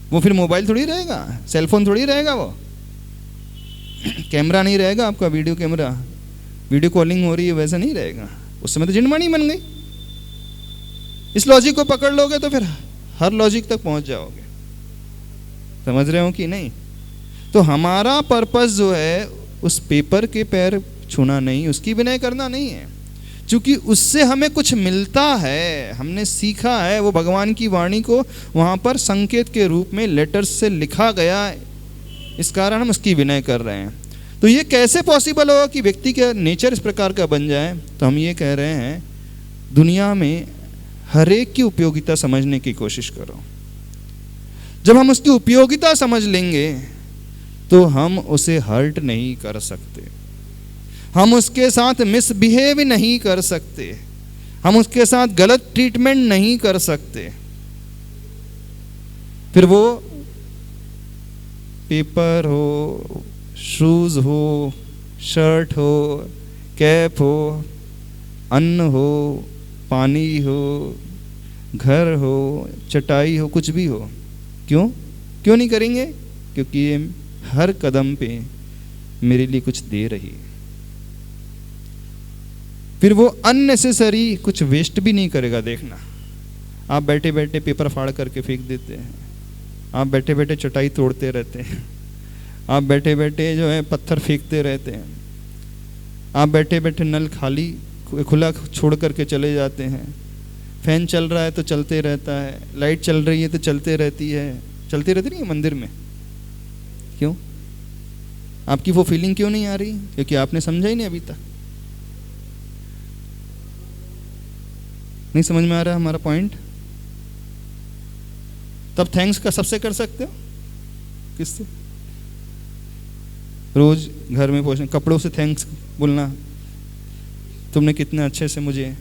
वो फिर मोबाइल थोड़ी रहेगा, सेलफोन थोड़ी रहेगा, वो कैमरा नहीं रहेगा आपका, वीडियो कैमरा, वीडियो कॉलिंग हो रही है वैसा नहीं रहेगा। उस समय तो जिनवाणी बन गई। इस लॉजिक को पकड़ लोगे तो फिर हर लॉजिक तक पहुंच जाओगे। समझ रहे हो कि नहीं? तो हमारा पर्पस जो है उस पेपर के पैर छूना नहीं, उसकी विनय करना नहीं है, क्योंकि उससे हमें कुछ मिलता है, हमने सीखा है। वो भगवान की वाणी को वहाँ पर संकेत के रूप में लेटर्स से लिखा गया, इस कारण हम उसकी विनय कर रहे हैं। तो ये कैसे पॉसिबल होगा कि व्यक्ति का नेचर इस प्रकार का बन जाए? तो हम ये कह रहे हैं, दुनिया में हर एक की उपयोगिता समझने की कोशिश करो। जब हम उसकी उपयोगिता समझ लेंगे तो हम उसे हर्ट नहीं कर सकते, हम उसके साथ मिसबिहेव नहीं कर सकते, हम उसके साथ गलत ट्रीटमेंट नहीं कर सकते। फिर वो पेपर हो, शूज हो, शर्ट हो, कैप हो, अन्न हो, पानी हो, घर हो, चटाई हो, कुछ भी हो। क्यों नहीं करेंगे? क्योंकि ये हर कदम पे मेरे लिए कुछ दे रही है। फिर वो अननेसेसरी कुछ वेस्ट भी नहीं करेगा। देखना, आप बैठे बैठे पेपर फाड़ करके फेंक देते हैं, आप बैठे बैठे चटाई तोड़ते रहते हैं, आप बैठे बैठे जो है पत्थर फेंकते रहते हैं, आप बैठे बैठे नल खाली खुला छोड़ करके चले जाते हैं, फैन चल रहा है तो चलते रहता है, लाइट चल रही है तो चलती रहती नहीं है मंदिर में। क्यों? आपकी वो फीलिंग क्यों नहीं आ रही? क्योंकि आपने समझा ही नहीं अभी तक। नहीं समझ में आ रहा हमारा पॉइंट? तब थैंक्स का सबसे कर सकते हो। किससे? रोज घर में पहुंचने, कपड़ों से थैंक्स बोलना, तुमने कितने अच्छे से मुझे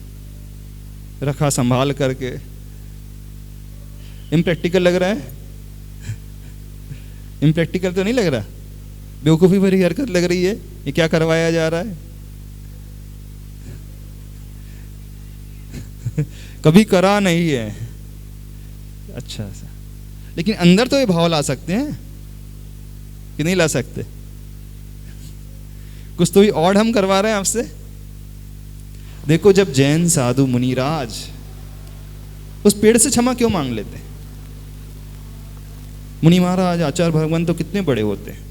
रखा संभाल करके। इम्प्रैक्टिकल लग रहा है? इम्प्रैक्टिकल तो नहीं लग रहा, बेवकूफ़ी भरी हरकत लग रही है। ये क्या करवाया जा रहा है? कभी करा नहीं है। अच्छा सा, लेकिन अंदर तो ये भाव ला सकते हैं कि नहीं ला सकते? कुछ तो भी और हम करवा रहे हैं आपसे। देखो, जब जैन साधु मुनिराज उस पेड़ से क्षमा क्यों मांग लेते हैं? मुनि महाराज, आचार्य भगवान तो कितने बड़े होते हैं,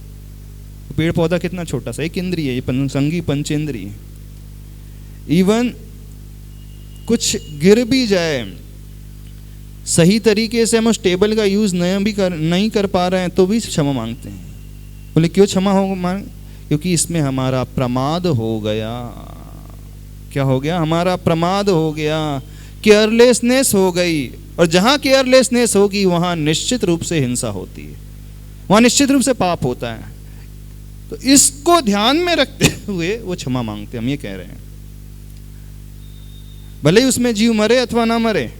पेड़ पौधा कितना छोटा सा, एक इंद्रिय, ये संगी पंचेंद्रिय। इवन कुछ गिर भी जाए, सही तरीके से हम उस टेबल का यूज नहीं कर पा रहे हैं तो भी क्षमा मांगते हैं। बोले क्यों क्षमा हो मांग? क्योंकि इसमें हमारा प्रमाद हो गया। क्या हो गया? हमारा प्रमाद हो गया, केयरलेसनेस हो गई। और जहाँ केयरलेसनेस होगी वहाँ निश्चित रूप से हिंसा होती है, वहाँ निश्चित रूप से पाप होता है। तो इसको ध्यान में रखते हुए वो क्षमा मांगते। हम ये कह रहे हैं, भले ही उसमें जीव मरे अथवा ना मरे,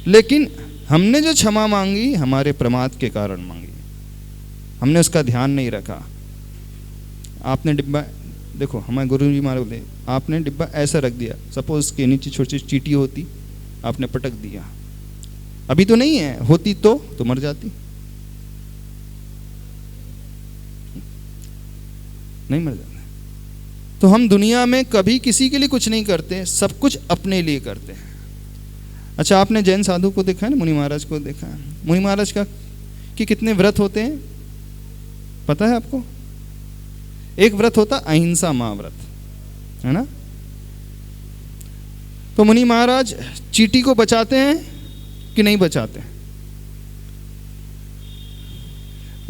लेकिन हमने जो क्षमा मांगी हमारे प्रमाद के कारण मांगी, हमने उसका ध्यान नहीं रखा। आपने डिब्बा, देखो हमारे गुरु जी महाराज बोले, आपने डिब्बा ऐसा रख दिया, सपोज के नीचे छोटी छोटी चींटी होती, आपने पटक दिया, अभी तो नहीं है, होती तो मर जाती, नहीं मर जाती। तो हम दुनिया में कभी किसी के लिए कुछ नहीं करते, सब कुछ अपने लिए करते हैं। अच्छा, आपने जैन साधु को देखा है ना, मुनि महाराज को देखा है? मुनि महाराज का कि कितने व्रत होते हैं? पता है आपको? एक व्रत होता अहिंसा महाव्रत, है ना? तो मुनि महाराज चींटी को बचाते हैं कि नहीं बचाते?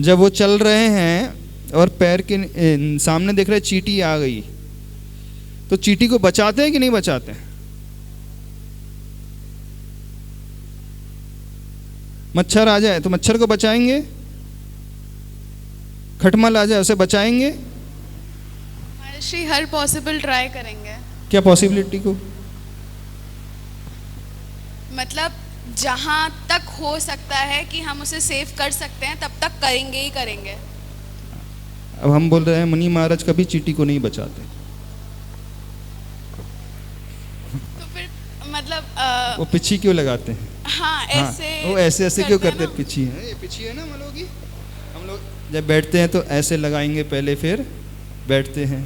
जब वो चल रहे हैं और पैर के सामने देख रहे चींटी आ गई, तो चींटी को बचाते हैं कि नहीं बचाते हैं? मच्छर आ जाए तो मच्छर को बचाएंगे? खटमल आ जाए उसे बचाएंगे? महर्षि हर पॉसिबल ट्राई करेंगे। क्या पॉसिबिलिटी को? मतलब जहाँ तक हो सकता है कि हम उसे सेव कर सकते हैं तब तक करेंगे ही करेंगे। अब हम बोल रहे हैं मुनि महाराज कभी चींटी को नहीं बचाते, तो फिर मतलब वो पिछी क्यों लगाते हैं? हाँ, ऐसे वो ऐसे ऐसे क्यों करते हैं हैं? पिछी है, ये पिछी है ना हम लोग की। हम लोग जब बैठते हैं तो ऐसे लगाएंगे पहले, फिर बैठते हैं।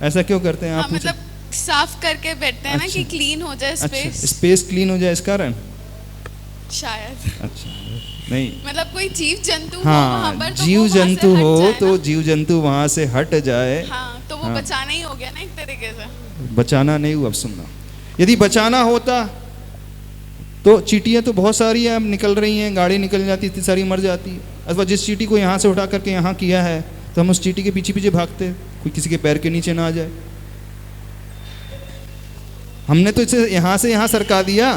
ऐसा क्यों करते हैं हाँ, आप? मतलब साफ करके बैठते हैं ना कि क्लीन हो जाए स्पेस। अच्छा, स्पेस क्लीन हो जाए इस कारण शायद। अच्छा, नहीं मतलब कोई जीव जंतु हो वहाँ हाँ, पर, तो जीव वो वहाँ से जंतु हट हो जाए तो ना। जीव जंतु वहां से हट जाए। हाँ, तो वो हाँ। बचाना ही हो गया ना एक तरीके से। बचाना नहीं हुआ। अब सुनना, यदि बचाना होता तो चींटियां तो बहुत सारी हैं, अब निकल रही हैं, गाड़ी निकल जाती, इतनी सारी मर जाती। अथवा जिस चींटी को यहाँ से उठा करके यहाँ किया है, तो हम उस चींटी के पीछे पीछे भागते, कोई किसी के पैर के नीचे ना आ जाए। हमने तो इसे यहाँ से यहाँ सरका दिया,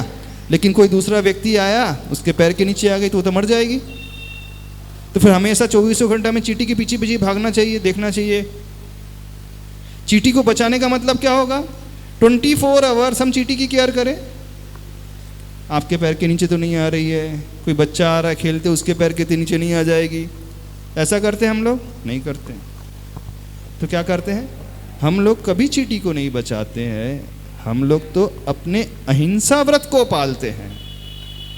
लेकिन कोई दूसरा व्यक्ति आया, उसके पैर के नीचे आ गई तो वो तो मर जाएगी। तो फिर हमेशा 24 घंटा में चींटी के पीछे पीछे भागना चाहिए, देखना चाहिए। चींटी को बचाने का मतलब क्या होगा? 24 आवर्स हम चींटी की केयर करें। आपके पैर के नीचे तो नहीं आ रही है, कोई बच्चा आ रहा है खेलते, उसके पैर के नीचे नहीं आ जाएगी। ऐसा करते हैं हम लोग? नहीं करते। तो क्या करते हैं हम लोग? कभी चींटी को नहीं बचाते हैं, हम लोग तो अपने अहिंसा व्रत को पालते हैं।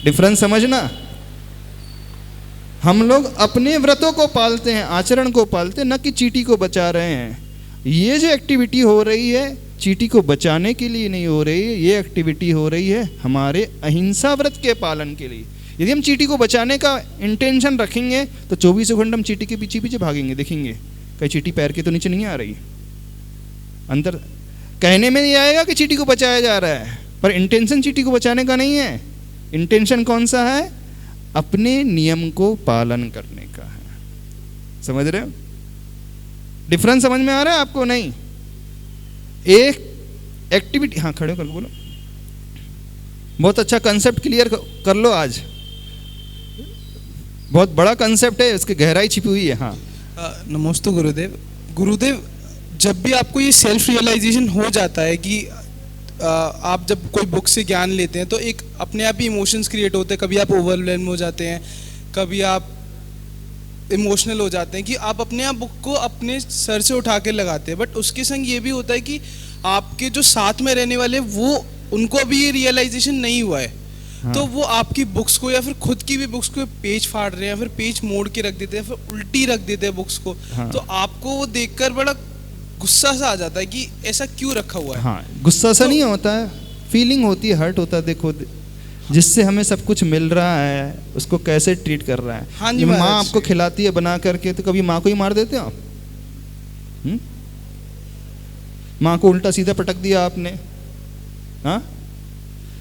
डिफरेंस समझना, हम लोग अपने व्रतों को पालते हैं, आचरण को पालते हैं, न कि चींटी को बचा रहे हैं। ये जो एक्टिविटी हो रही है चींटी को बचाने के लिए नहीं हो रही है, ये एक्टिविटी हो रही है हमारे अहिंसा व्रत के पालन के लिए। यदि हम चींटी को बचाने का इंटेंशन रखेंगे तो 24 घंटे हम चींटी के पीछे पीछे भागेंगे, देखेंगे कहीं चींटी पैर के तो नीचे नहीं आ रही। अंतर कहने में नहीं आएगा कि चींटी को बचाया जा रहा है, पर इंटेंशन चींटी को बचाने का नहीं है। इंटेंशन कौन सा है? अपने नियम को पालन करने का है। समझ रहे हो? डिफरेंस समझ में आ रहा है आपको? नहीं, एक एक्टिविटी, हाँ खड़े होकर बोलो। बहुत अच्छा कंसेप्ट क्लियर कर लो आज, बहुत बड़ा कंसेप्ट है, उसकी गहराई छिपी हुई है। हाँ नमस्ते गुरुदेव। गुरुदेव, जब भी आपको ये सेल्फ रियलाइजेशन हो जाता है कि आप जब कोई बुक से ज्ञान लेते हैं तो एक अपने आप ही इमोशंस क्रिएट होते हैं, कभी आप ओवरवेल्म हो जाते हैं, कभी आप इमोशनल हो जाते हैं कि आप अपने आप बुक को अपने सर से उठा के लगाते हैं। बट उसके संग ये भी होता है कि आपके जो साथ में रहने वाले वो उनको अभी ये रियलाइजेशन नहीं हुआ है। हाँ। तो वो आपकी बुक्स को या फिर खुद की भी बुक्स को पेज फाड़ रहे हैं, फिर पेज मोड़ के रख देते हैं, फिर उल्टी रख देते हैं बुक्स को। हाँ। तो आपको वो देखकर बड़ा गुस्सा सा आ जाता है कि ऐसा क्यों रखा हुआ है। हाँ, गुस्सा सा नहीं होता है, फीलिंग होती है, हर्ट होता है। देखो जिससे हमें सब कुछ मिल रहा है उसको कैसे ट्रीट कर रहा है। हाँ जी, माँ आपको खिलाती है बना करके, तो कभी माँ को ही मार देते हो आप? माँ को उल्टा सीधा पटक दिया आपने, हाँ,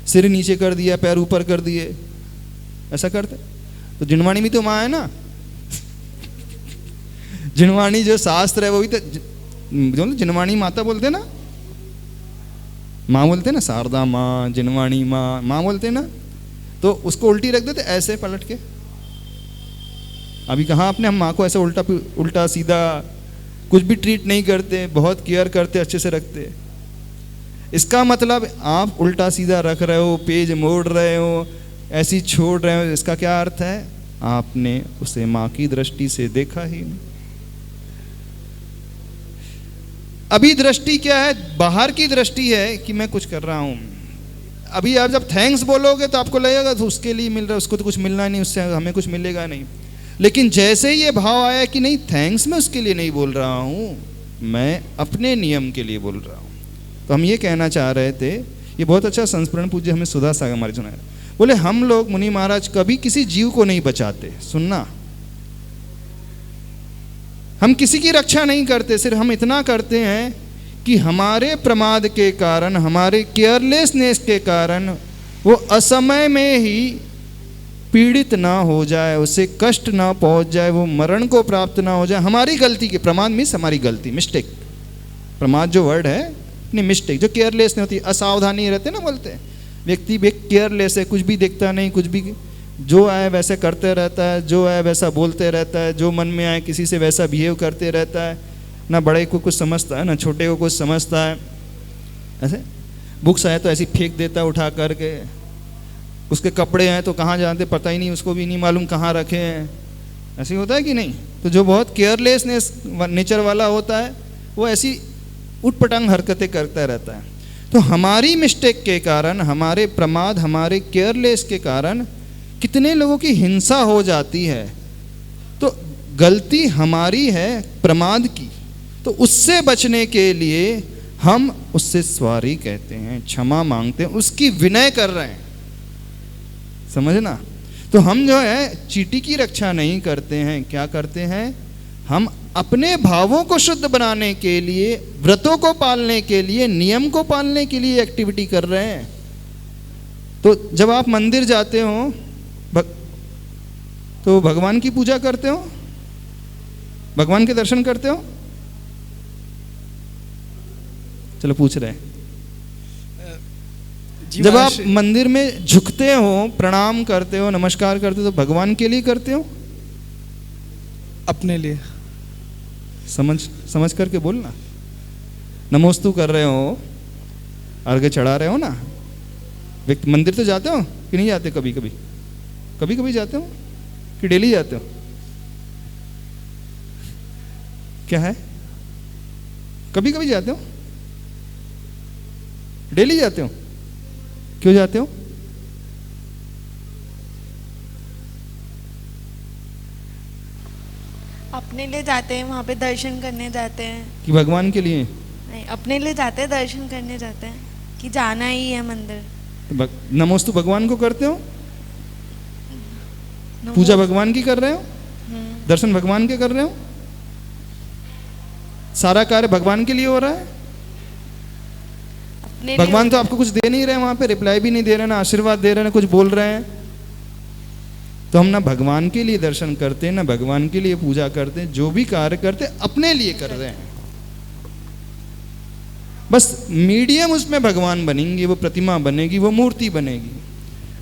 सिर नीचे कर दिया, पैर ऊपर कर दिए, ऐसा करते? तो जिनवाणी भी तो माँ है ना। जिनवाणी जो शास्त्र है वो भी तो जो जिनवाणी माता बोलते ना, माँ बोलते ना, शारदा माँ, जिनवाणी माँ, माँ बोलते ना, तो उसको उल्टी रख देते ऐसे पलट के। अभी कहाँ आपने, हम माँ को ऐसे उल्टा सीधा कुछ भी ट्रीट नहीं करते, बहुत केयर करते, अच्छे से रखते। इसका मतलब आप उल्टा सीधा रख रहे हो, पेज मोड़ रहे हो, ऐसी छोड़ रहे हो, इसका क्या अर्थ है? आपने उसे माँ की दृष्टि से देखा ही नहीं। अभी दृष्टि क्या है? बाहर की दृष्टि है कि मैं कुछ कर रहा हूं। अभी आप जब थैंक्स बोलोगे तो आपको लगेगा तो उसके लिए मिल रहा है, उसको तो कुछ मिलना नहीं, उससे हमें कुछ मिलेगा नहीं। लेकिन जैसे ही ये भाव आया कि नहीं, थैंक्स मैं उसके लिए नहीं बोल रहा हूं, मैं अपने नियम के लिए बोल रहा हूं, तो हम ये कहना चाह रहे थे। ये बहुत अच्छा संस्मरण पूज्य हमें सुधा सागर महाराज सुनाया। बोले हम लोग मुनि महाराज कभी किसी जीव को नहीं बचाते। सुनना, हम किसी की रक्षा नहीं करते, सिर्फ हम इतना करते हैं कि हमारे प्रमाद के कारण, हमारे केयरलेसनेस के कारण वो असमय में ही पीड़ित ना हो जाए, उसे कष्ट ना पहुंच जाए, वो मरण को प्राप्त ना हो जाए। हमारी गलती की, प्रमाद मीन्स हमारी गलती, मिस्टेक। प्रमाद जो वर्ड है अपनी मिस्टेक, जो केयरलेस नहीं होती, असावधानी रहते ना, बोलते हैं व्यक्ति भी केयरलेस है, कुछ भी देखता नहीं, कुछ भी जो आए वैसे करते रहता है, जो आए वैसा बोलते रहता है, जो मन में आए किसी से वैसा बिहेव करते रहता है, ना बड़े को कुछ समझता है ना छोटे को कुछ समझता है। ऐसे बुक्स आए तो ऐसी फेंक देता है उठा करके, उसके कपड़े हैं तो कहाँ जाते पता ही नहीं, उसको भी नहीं मालूम कहाँ रखे हैं। ऐसे होता है कि नहीं? तो जो बहुत केयरलेसनेस नेचर वाला होता है वो ऐसी उटपटांग हरकतें करता रहता है। तो हमारी मिस्टेक के कारण, हमारे प्रमाद, हमारे केयरलेस के कारण कितने लोगों की हिंसा हो जाती है। तो गलती हमारी है प्रमाद की, तो उससे बचने के लिए हम उससे सॉरी कहते हैं, क्षमा मांगते हैं, उसकी विनय कर रहे हैं, समझना। तो हम जो है चींटी की रक्षा नहीं करते हैं, क्या करते हैं? हम अपने भावों को शुद्ध बनाने के लिए, व्रतों को पालने के लिए, नियम को पालने के लिए एक्टिविटी कर रहे हैं। तो जब आप मंदिर जाते हो तो भगवान की पूजा करते हो, भगवान के दर्शन करते हो? चलो पूछ रहे हैं। जब आप मंदिर में झुकते हो, प्रणाम करते हो, नमस्कार करते हो, तो भगवान के लिए करते हो? अपने लिए। समझ करके बोलना। नमोस्तु कर रहे हो, अर्घ्य चढ़ा रहे हो ना, मंदिर तो जाते हो कि नहीं जाते? कभी कभी, कभी कभी जाते हो कि डेली जाते हो? क्या है? कभी कभी जाते हो? डेली जाते हो? क्यों जाते हो? अपने लिए जाते हैं, वहाँ पे दर्शन करने जाते हैं। कि भगवान के लिए? नहीं, अपने लिए जाते हैं, दर्शन करने जाते हैं कि जाना ही है मंदिर। तो नमोस्तु भगवान को करते हो? पूजा भगवान की कर रहे हो, दर्शन भगवान के कर रहे हो, सारा कार्य भगवान के लिए हो रहा है। भगवान तो आपको कुछ दे नहीं रहे, वहां पे रिप्लाई भी नहीं दे रहे, ना आशीर्वाद दे रहे, ना कुछ बोल रहे हैं। तो हम ना भगवान के लिए दर्शन करते हैं, ना भगवान के लिए पूजा करते हैं, जो भी कार्य करते हैं अपने लिए कर रहे हैं। बस मीडियम उसमें भगवान बनेंगे, वो प्रतिमा बनेगी, वो मूर्ति बनेगी।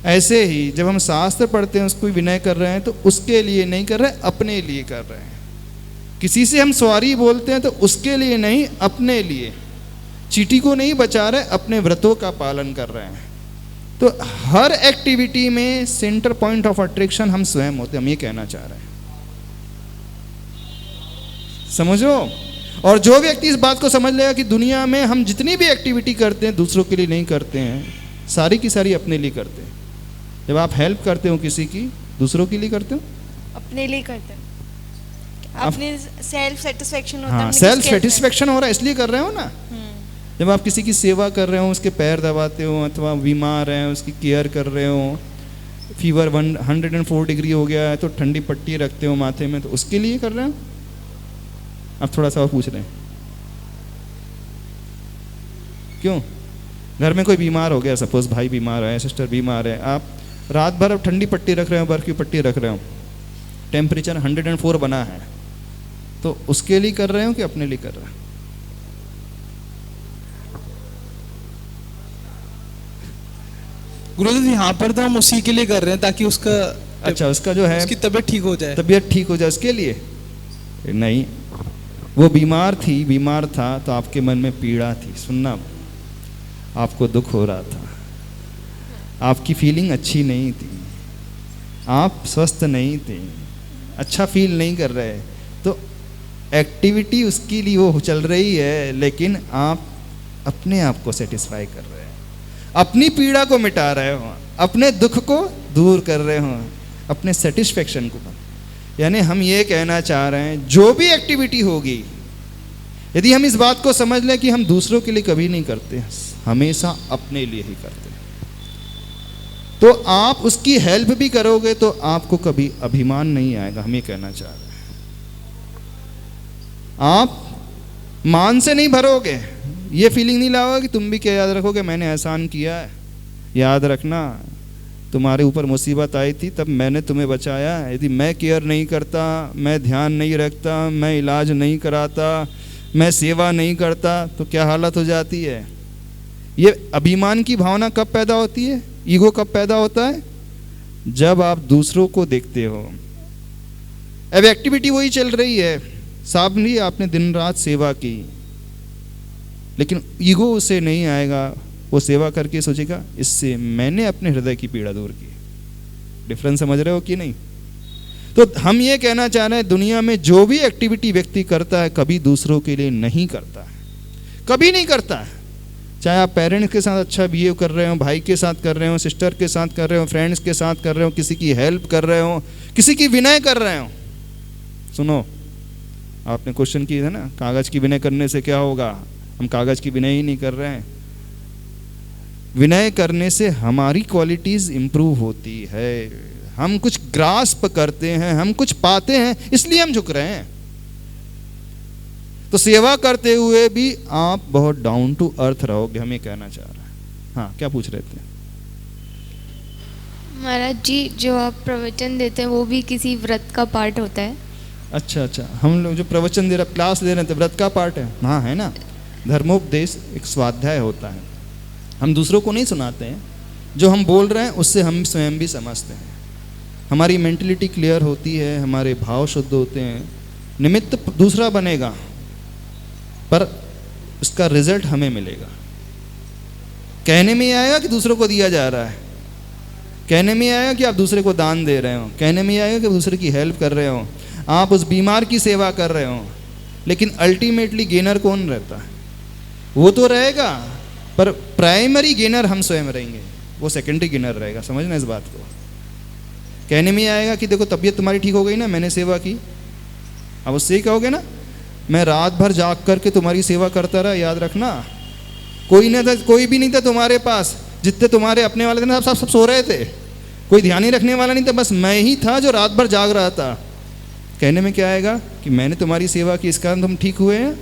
ऐसे ही जब हम शास्त्र पढ़ते हैं, उसको विनय कर रहे हैं, तो उसके लिए नहीं कर रहे, अपने लिए कर रहे हैं। किसी से हम सॉरी बोलते हैं तो उसके लिए नहीं, अपने लिए। चींटी को नहीं बचा रहे, अपने व्रतों का पालन कर रहे हैं। तो हर एक्टिविटी में सेंटर पॉइंट ऑफ अट्रैक्शन हम स्वयं होते हैं, हम ये कहना चाह रहे हैं, समझो। और जो व्यक्ति इस बात को समझ लेगा कि दुनिया में हम जितनी भी एक्टिविटी करते हैं दूसरों के लिए नहीं करते हैं, सारी की सारी अपने लिए करते हैं। जब आप हेल्प करते हो किसी की, दूसरों के लिए करते हो? अपने लिए करते हैं, अपने सेल्फ सेटिस्फेक्शन होता है। हाँ, सेल्फ सेटिस्फेक्शन हो रहा है इसलिए कर रहे हो ना। जब आप किसी की सेवा कर रहे हो, उसके पैर दबाते हो, अथवा बीमार है उसकी केयर कर रहे हो, फीवर 104 डिग्री हो गया है तो ठंडी पट्टी रखते हो माथे में, तो उसके लिए कर रहे हो। अब थोड़ा सा और पूछ रहे हैं, क्यों? घर में कोई बीमार हो गया, सपोज भाई बीमार है, सिस्टर बीमार है, आप रात भर अब ठंडी पट्टी रख रहे हो, बर्फ की पट्टी रख रहे हो, टेम्परेचर 104 बना है, तो उसके लिए कर रहे हो कि अपने लिए कर रहे हो? गुरुदेव यहाँ पर तो हम उसी के लिए कर रहे हैं ताकि उसका, अच्छा, उसका जो है उसकी तबीयत ठीक हो जाए। तबीयत ठीक हो जाए उसके लिए? नहीं, वो बीमार थी, बीमार था तो आपके मन में पीड़ा थी, सुनना, आपको दुख हो रहा था, आपकी फीलिंग अच्छी नहीं थी, आप स्वस्थ नहीं थे, अच्छा फील नहीं कर रहे, तो एक्टिविटी उसके लिए वो चल रही है, लेकिन आप अपने आप को सेटिस्फाई कर रहे हैं, अपनी पीड़ा को मिटा रहे हो, अपने दुख को दूर कर रहे हो, अपने सेटिस्फेक्शन को। यानी हम ये कहना चाह रहे हैं, जो भी एक्टिविटी होगी, यदि हम इस बात को समझ लें कि हम दूसरों के लिए कभी नहीं करते, हमेशा अपने लिए ही करते, तो आप उसकी हेल्प भी करोगे तो आपको कभी अभिमान नहीं आएगा। हम ये कहना चाह रहे हैं। आप मान से नहीं भरोगे, ये फीलिंग नहीं लाओगे कि तुम भी क्या याद रखोगे, मैंने एहसान किया है। याद रखना, तुम्हारे ऊपर मुसीबत आई थी तब मैंने तुम्हें बचाया। यदि मैं केयर नहीं करता, मैं ध्यान नहीं रखता, मैं इलाज नहीं कराता, मैं सेवा नहीं करता, तो क्या हालत हो जाती है। ये अभिमान की भावना कब पैदा होती है, ईगो कब पैदा होता है, जब आप दूसरों को देखते हो। अब एक्टिविटी वही चल रही है, साहब नहीं, आपने दिन रात सेवा की, लेकिन ईगो उसे नहीं आएगा, वो सेवा करके सोचेगा इससे मैंने अपने हृदय की पीड़ा दूर की। डिफरेंस समझ रहे हो कि नहीं। तो हम ये कहना चाह रहे हैं, दुनिया में जो भी एक्टिविटी व्यक्ति करता है कभी दूसरों के लिए नहीं करता है, कभी नहीं करता है। चाहे आप पेरेंट्स के साथ अच्छा बिहेव कर रहे हो, भाई के साथ कर रहे हो, सिस्टर के साथ कर रहे हो, फ्रेंड्स के साथ कर रहे हो, किसी की हेल्प कर रहे हो, किसी की विनय कर रहे हो। सुनो, आपने क्वेश्चन किया था ना, कागज की विनय करने से क्या होगा। हम कागज की विनय ही नहीं कर रहे हैं। विनय करने से हमारी क्वालिटीज इंप्रूव होती है, हम कुछ ग्रास्प करते हैं, हम कुछ पाते हैं, इसलिए हम झुक रहे हैं। तो सेवा करते हुए भी आप बहुत डाउन टू अर्थ रहोगे, हम ये कहना चाह रहे हैं। हाँ, क्या पूछ रहे थे। महाराज जी, जो आप प्रवचन देते हैं वो भी किसी व्रत का पार्ट होता है। अच्छा, हम लोग जो प्रवचन दे रहे, क्लास दे रहे थे, व्रत का पार्ट है। हाँ, है ना। धर्मोपदेश एक स्वाध्याय होता है, हम दूसरों को नहीं सुनाते हैं, जो हम बोल रहे हैं उससे हम स्वयं भी समझते हैं, हमारी मेंटलिटी क्लियर होती है, हमारे भाव शुद्ध होते हैं। निमित्त दूसरा बनेगा पर उसका रिजल्ट हमें मिलेगा। कहने में आएगा कि दूसरों को दिया जा रहा है, कहने में आएगा कि आप दूसरे को दान दे रहे हो, कहने में आएगा कि दूसरे की हेल्प कर रहे हो, आप उस बीमार की सेवा कर रहे हो, लेकिन अल्टीमेटली गेनर कौन रहता है, वो तो रहेगा, पर प्राइमरी गेनर हम स्वयं रहेंगे, वो सेकेंडरी गेनर रहेगा। समझना इस बात को। कहने में आएगा कि देखो तबीयत तुम्हारी ठीक हो गई ना, मैंने सेवा की, अब उससे ही कहोगे ना मैं रात भर जाग करके तुम्हारी सेवा करता रहा। याद रखना, कोई नहीं था, कोई भी नहीं था तुम्हारे पास, जितने तुम्हारे अपने वाले थे ना सब सो रहे थे, कोई ध्यान ही रखने वाला नहीं था, बस मैं ही था जो रात भर जाग रहा था। कहने में क्या आएगा कि मैंने तुम्हारी सेवा की, इस कारण तुम ठीक हुए हैं।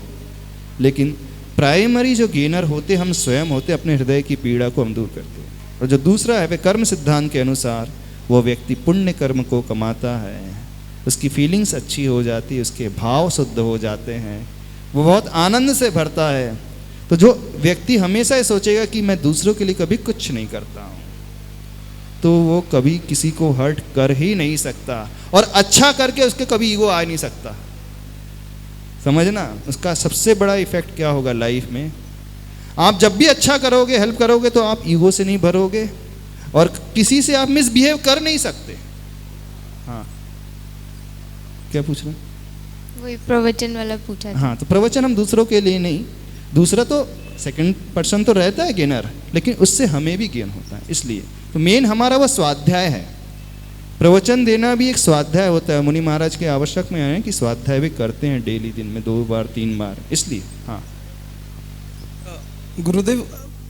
लेकिन प्राइमरी जो गेनर होते हम स्वयं होते, अपने हृदय की पीड़ा को हम दूर करते हैं। और जो दूसरा है वे कर्म सिद्धांत के अनुसार वो व्यक्ति पुण्य कर्म को कमाता है, उसकी फीलिंग्स अच्छी हो जाती है, उसके भाव शुद्ध हो जाते हैं, वो बहुत आनंद से भरता है। तो जो व्यक्ति हमेशा ये सोचेगा कि मैं दूसरों के लिए कभी कुछ नहीं करता हूँ, तो वो कभी किसी को हर्ट कर ही नहीं सकता, और अच्छा करके उसके कभी ईगो आ नहीं सकता। समझना, उसका सबसे बड़ा इफेक्ट क्या होगा लाइफ में। आप जब भी अच्छा करोगे, हेल्प करोगे, तो आप ईगो से नहीं भरोगे और किसी से आप मिसबिहेव कर नहीं सकते। हाँ, क्या पूछ रहे हैं। वही प्रवचन वाला पूछा था। हाँ, तो प्रवचन हम दूसरों के लिए नहीं, दूसरा तो सेकंड पर्सन तो रहता है गेनर, लेकिन उससे हमें भी गेन होता है। इसलिए तो मेन हमारा वो स्वाध्याय है। प्रवचन देना भी एक स्वाध्याय होता है। मुनि महाराज के आवश्यक में है कि स्वाध्याय भी करते हैं डेली, दिन में 2 बार 3 बार। इसलिए हाँ गुरुदेव,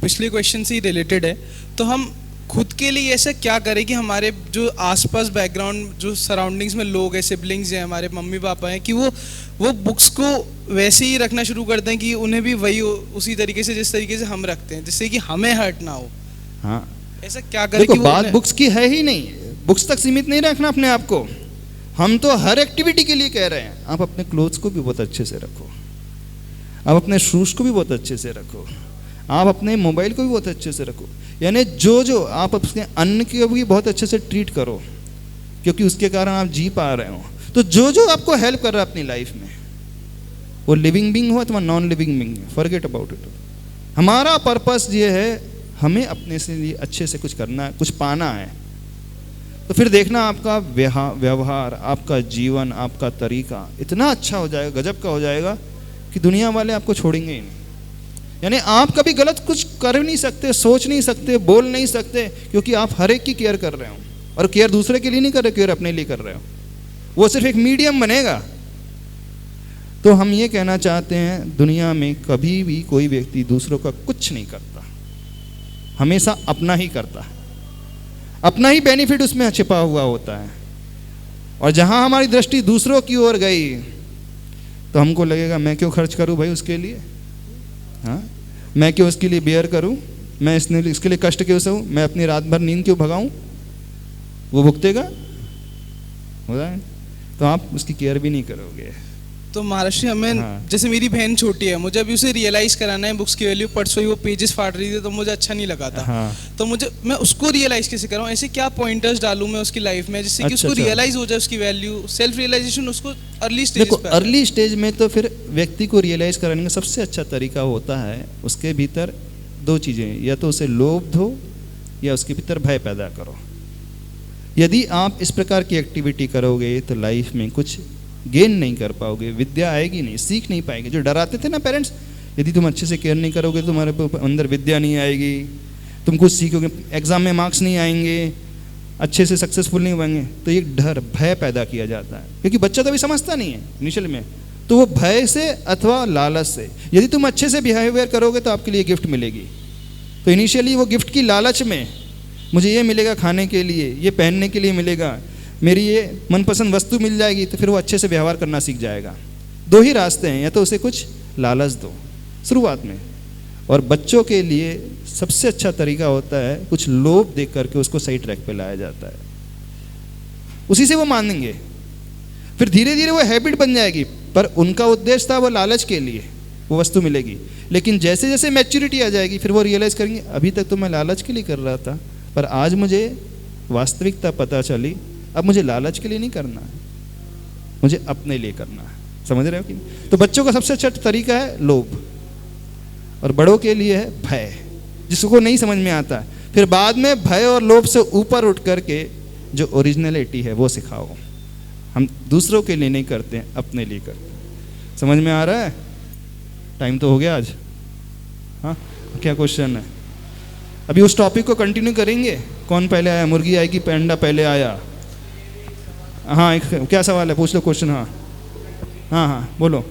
पिछले क्वेश्चन से ही रिलेटेड है, तो हम खुद के लिए ऐसा क्या करें कि हमारे जो आसपास बैकग्राउंड, जो सराउंडिंग्स में लोग हैं, सिबलिंग्स हैं, हमारे मम्मी पापा हैं, कि वो बुक्स को वैसे ही रखना शुरू कर दें कि उन्हें भी वही उसी तरीके से जिस तरीके से हम रखते हैं, जिससे कि हमें हर्ट ना हो। हाँ, ऐसा क्या करें कि बात बुक्स की है ही नहीं, बुक्स तक सीमित नहीं रखना अपने आप को। हम तो हर एक्टिविटी के लिए कह रहे हैं, आप अपने क्लोथ्स को भी बहुत अच्छे से रखो, आप अपने शूज को भी बहुत अच्छे से रखो, आप अपने मोबाइल को भी बहुत अच्छे से रखो। यानी जो आप अपने अन्न को भी बहुत अच्छे से ट्रीट करो, क्योंकि उसके कारण आप जी पा रहे हो। तो जो आपको हेल्प कर रहा है अपनी लाइफ में, वो लिविंग बीइंग हो अथवा non living being, forget about it. हमारा पर्पस ये है, हमें अपने से लिए अच्छे से कुछ करना है, कुछ पाना है। तो फिर देखना आपका व्यवहार, आपका जीवन, आपका तरीका इतना अच्छा हो जाएगा, गजब का हो जाएगा कि दुनिया वाले आपको छोड़ेंगे ही नहीं। यानी आप कभी गलत कुछ कर नहीं सकते, सोच नहीं सकते, बोल नहीं सकते, क्योंकि आप हर एक की केयर कर रहे हो। और केयर दूसरे के लिए नहीं कर रहे, केयर अपने लिए कर रहे हो। वो सिर्फ एक मीडियम बनेगा। तो हम ये कहना चाहते हैं, दुनिया में कभी भी कोई व्यक्ति दूसरों का कुछ नहीं करता, हमेशा अपना ही करता है, अपना ही बेनिफिट उसमें छिपा हुआ होता है। और जहां हमारी दृष्टि दूसरों की ओर गई, तो हमको लगेगा मैं क्यों खर्च करूं भाई उसके लिए, हाँ, मैं क्यों उसके लिए बेयर करूं, मैं इसके लिए कष्ट क्यों सहूं, मैं अपनी रात भर नींद क्यों भगाऊं, वो भुगतेगा, हो रहा है, तो आप उसकी केयर भी नहीं करोगे। तो महाराष्ट्र हमें हाँ। जैसे मेरी बहन छोटी है, मुझे अभी उसे रियलाइज कराना है बुक्स की वैल्यू। परसों ही वो पेजेस फाड़ रही थी तो मुझे अच्छा नहीं लगा था। हाँ। तो मैं उसको रियलाइज कैसे कराऊं, ऐसे क्या पॉइंटर्स डालूं मैं उसकी लाइफ में जिससे कि अच्छा, उसको अच्छा। रियलाइज हो जाए उसकी वैल्यू, सेल्फ रियलाइजेशन उसको अर्ली स्टेज देखो पे आ जाए। अर्ली स्टेज में तो फिर व्यक्ति को रियलाइज कराने का सबसे अच्छा तरीका होता है उसके भीतर दो चीज़ें, या तो उसे लोभ दो या उसके भीतर भय पैदा करो। यदि आप इस प्रकार की एक्टिविटी करोगे तो लाइफ में कुछ गेन नहीं कर पाओगे, विद्या आएगी नहीं, सीख नहीं पाएंगे। जो डराते थे ना पेरेंट्स, यदि तुम अच्छे से केयर नहीं करोगे तो तुम्हारे अंदर विद्या नहीं आएगी, तुम कुछ सीखोगे, एग्जाम में मार्क्स नहीं आएंगे, अच्छे से सक्सेसफुल नहीं बनेंगे, तो एक डर भय पैदा किया जाता है, क्योंकि बच्चा तो अभी समझता नहीं है इनिशियल में, तो वो भय से अथवा लालच से, यदि तुम अच्छे से बिहेवियर करोगे तो आपके लिए गिफ्ट मिलेगी, तो इनिशियली वो गिफ्ट की लालच में मुझे ये मिलेगा खाने के लिए, ये पहनने के लिए मिलेगा, मेरी ये मनपसंद वस्तु मिल जाएगी, तो फिर वो अच्छे से व्यवहार करना सीख जाएगा। दो ही रास्ते हैं, या तो उसे कुछ लालच दो शुरुआत में, और बच्चों के लिए सबसे अच्छा तरीका होता है कुछ लोभ देख करके उसको सही ट्रैक पे लाया जाता है, उसी से वो मानेंगे, फिर धीरे धीरे वो हैबिट बन जाएगी। पर उनका उद्देश्य था वो लालच के लिए, वो वस्तु मिलेगी, लेकिन जैसे जैसे मैच्योरिटी आ जाएगी फिर वो रियलाइज करेंगे अभी तक तो मैं लालच के लिए कर रहा था, पर आज मुझे वास्तविकता पता चली, अब मुझे लालच के लिए नहीं करना है, मुझे अपने लिए करना है। समझ रहे हो कि नहीं? तो बच्चों का सबसे अच्छा तरीका है लोभ, और बड़ों के लिए है भय, जिसको नहीं समझ में आता है। फिर बाद में भय और लोभ से ऊपर उठ करके जो ओरिजिनलिटी है वो सिखाओ। हम दूसरों के लिए नहीं करते हैं, अपने लिए करते हैं। समझ में आ रहा है? टाइम तो हो गया आज, हाँ, क्या क्वेश्चन है? अभी उस टॉपिक को कंटिन्यू करेंगे। कौन पहले आया, मुर्गी आई कि पेंडा पहले आया? हाँ, क्या सवाल है, पूछ लो क्वेश्चन। हाँ हाँ हाँ बोलो।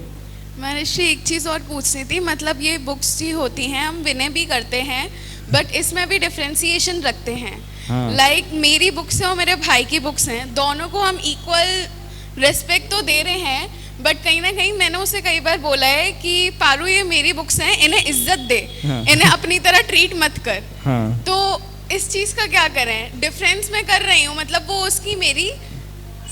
महर्षि एक चीज़ और पूछनी थी, मतलब ये बुक्स जी होती हैं, हम विनय भी करते हैं, बट इसमें भी डिफ्रेंसिएशन रखते हैं। हाँ। लाइक मेरी बुक्स हैं और मेरे भाई की बुक्स हैं, दोनों को हम इक्वल रिस्पेक्ट तो दे रहे हैं, बट कहीं ना कहीं मैंने उसे कई बार बोला है कि पारू ये मेरी बुक्स हैं, इन्हें इज्जत दे, हाँ। इन्हें अपनी तरह ट्रीट मत कर। हाँ। तो इस चीज़ का क्या करें? डिफरेंस मैं कर रही हूँ, मतलब वो उसकी मेरी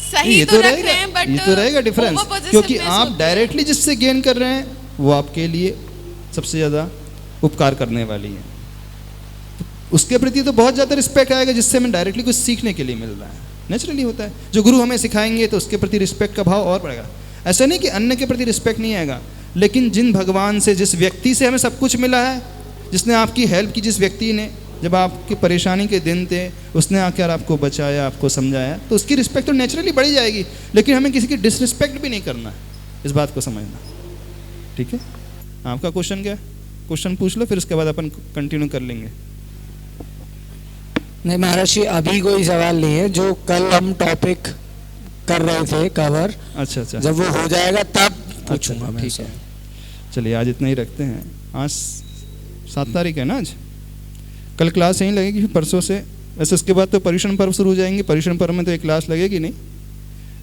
सही ये तो रख रहेगा, रहे हैं, बट ये तो रहेगा डिफरेंस, क्योंकि आप डायरेक्टली जिससे गेन कर रहे हैं वो आपके लिए सबसे ज़्यादा उपकार करने वाली है, उसके प्रति तो बहुत ज़्यादा रिस्पेक्ट आएगा, जिससे हमें डायरेक्टली कुछ सीखने के लिए मिल रहा है। नेचुरली होता है, जो गुरु हमें सिखाएंगे तो उसके प्रति रिस्पेक्ट का भाव और बढ़ेगा। ऐसा नहीं कि अन्य के प्रति रिस्पेक्ट नहीं आएगा, लेकिन जिन भगवान से, जिस व्यक्ति से हमें सब कुछ मिला है, जिसने आपकी हेल्प की, जिस व्यक्ति ने जब आपकी परेशानी के दिन थे उसने आकर आपको बचाया, आपको समझाया, तो उसकी रिस्पेक्ट तो नेचुरली बढ़ी जाएगी। लेकिन हमें किसी की डिसरिस्पेक्ट भी नहीं करना है, इस बात को समझना। ठीक है, आपका क्वेश्चन क्या है? क्वेश्चन पूछ लो, फिर उसके बाद अपन कंटिन्यू कर लेंगे। नहीं महर्षि, अभी कोई सवाल नहीं है, जो कल हम टॉपिक कर रहे थे कवर, अच्छा अच्छा, जब वो हो जाएगा तब पूछूंगा मैं। ठीक है, चलिए आज इतना ही रखते हैं। आज 7 तारीख है ना, आज कल क्लास यहीं लगेगी, फिर परसों से, वैसे उसके बाद तो पर्युषण पर्व शुरू हो जाएंगे। पर्युषण पर्व में तो एक क्लास लगेगी नहीं,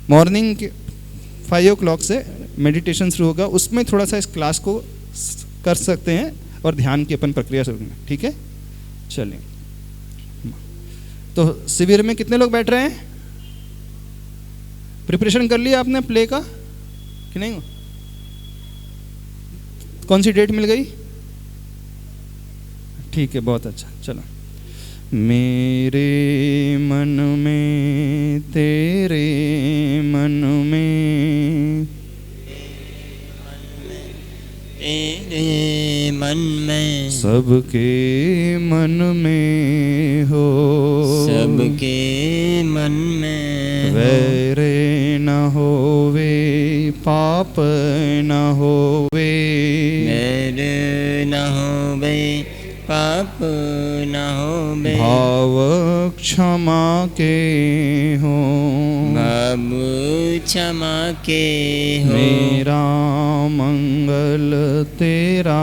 मॉर्निंग के 5 o'clock से मेडिटेशन शुरू होगा, उसमें थोड़ा सा इस क्लास को कर सकते हैं और ध्यान की अपन प्रक्रिया शुरू करेंगे। ठीक है, चलिए। तो शिविर में कितने लोग बैठ रहे हैं? प्रिपरेशन कर लिया आपने प्ले का कि नहीं? कौन सी डेट मिल गई? ठीक है, बहुत अच्छा। चलो। मेरे मन में, तेरे मन में, तेरे मन में, सबके मन में हो, सबके मन में वैरे न होवे, पाप न होवे, मेरे न होवे, पाप न होवे, भाव क्षमा के हो, भाव क्षमा के हो, मेरा मंगल तेरा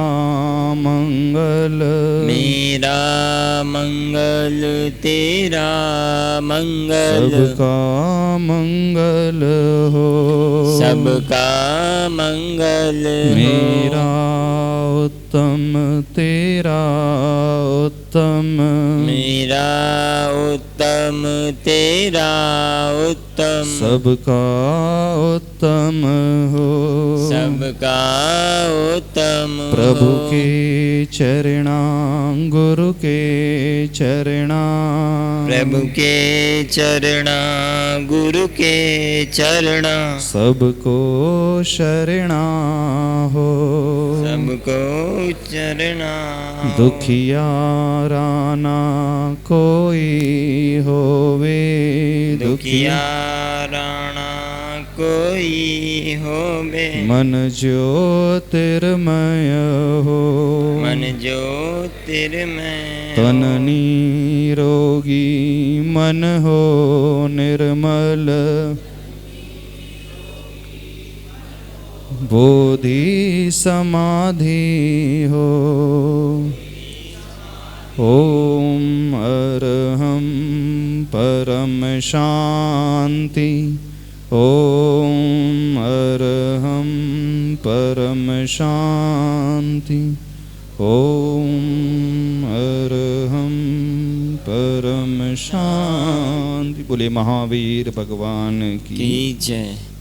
मंगल, मेरा मंगल तेरा मंगल, सबका मंगल हो, सबका मंगल हो। मेरा उत्तम तेरा उत्तम, मेरा उत्तम तेरा उत्तम, सबका उत्तम हो। सबका उत्तम प्रभु हो। के चरणा गुरु के चरणा, प्रभु के चरणा गुरु के चरणा, सबको शरणा हो। सबको चरणा हो। दुखियाराना कोई होवे, दुखियाराना कोई होवे, मन ज्योतिर्मय हो। मन ज्योतिर्मय तन हो। निरोगी मन हो निर्मल, बोधि समाधि हो। ओम अरहं परम शांति, ओम अरहं परम शांति, ओम अरहं परम शांति। बोले महावीर भगवान की की जय।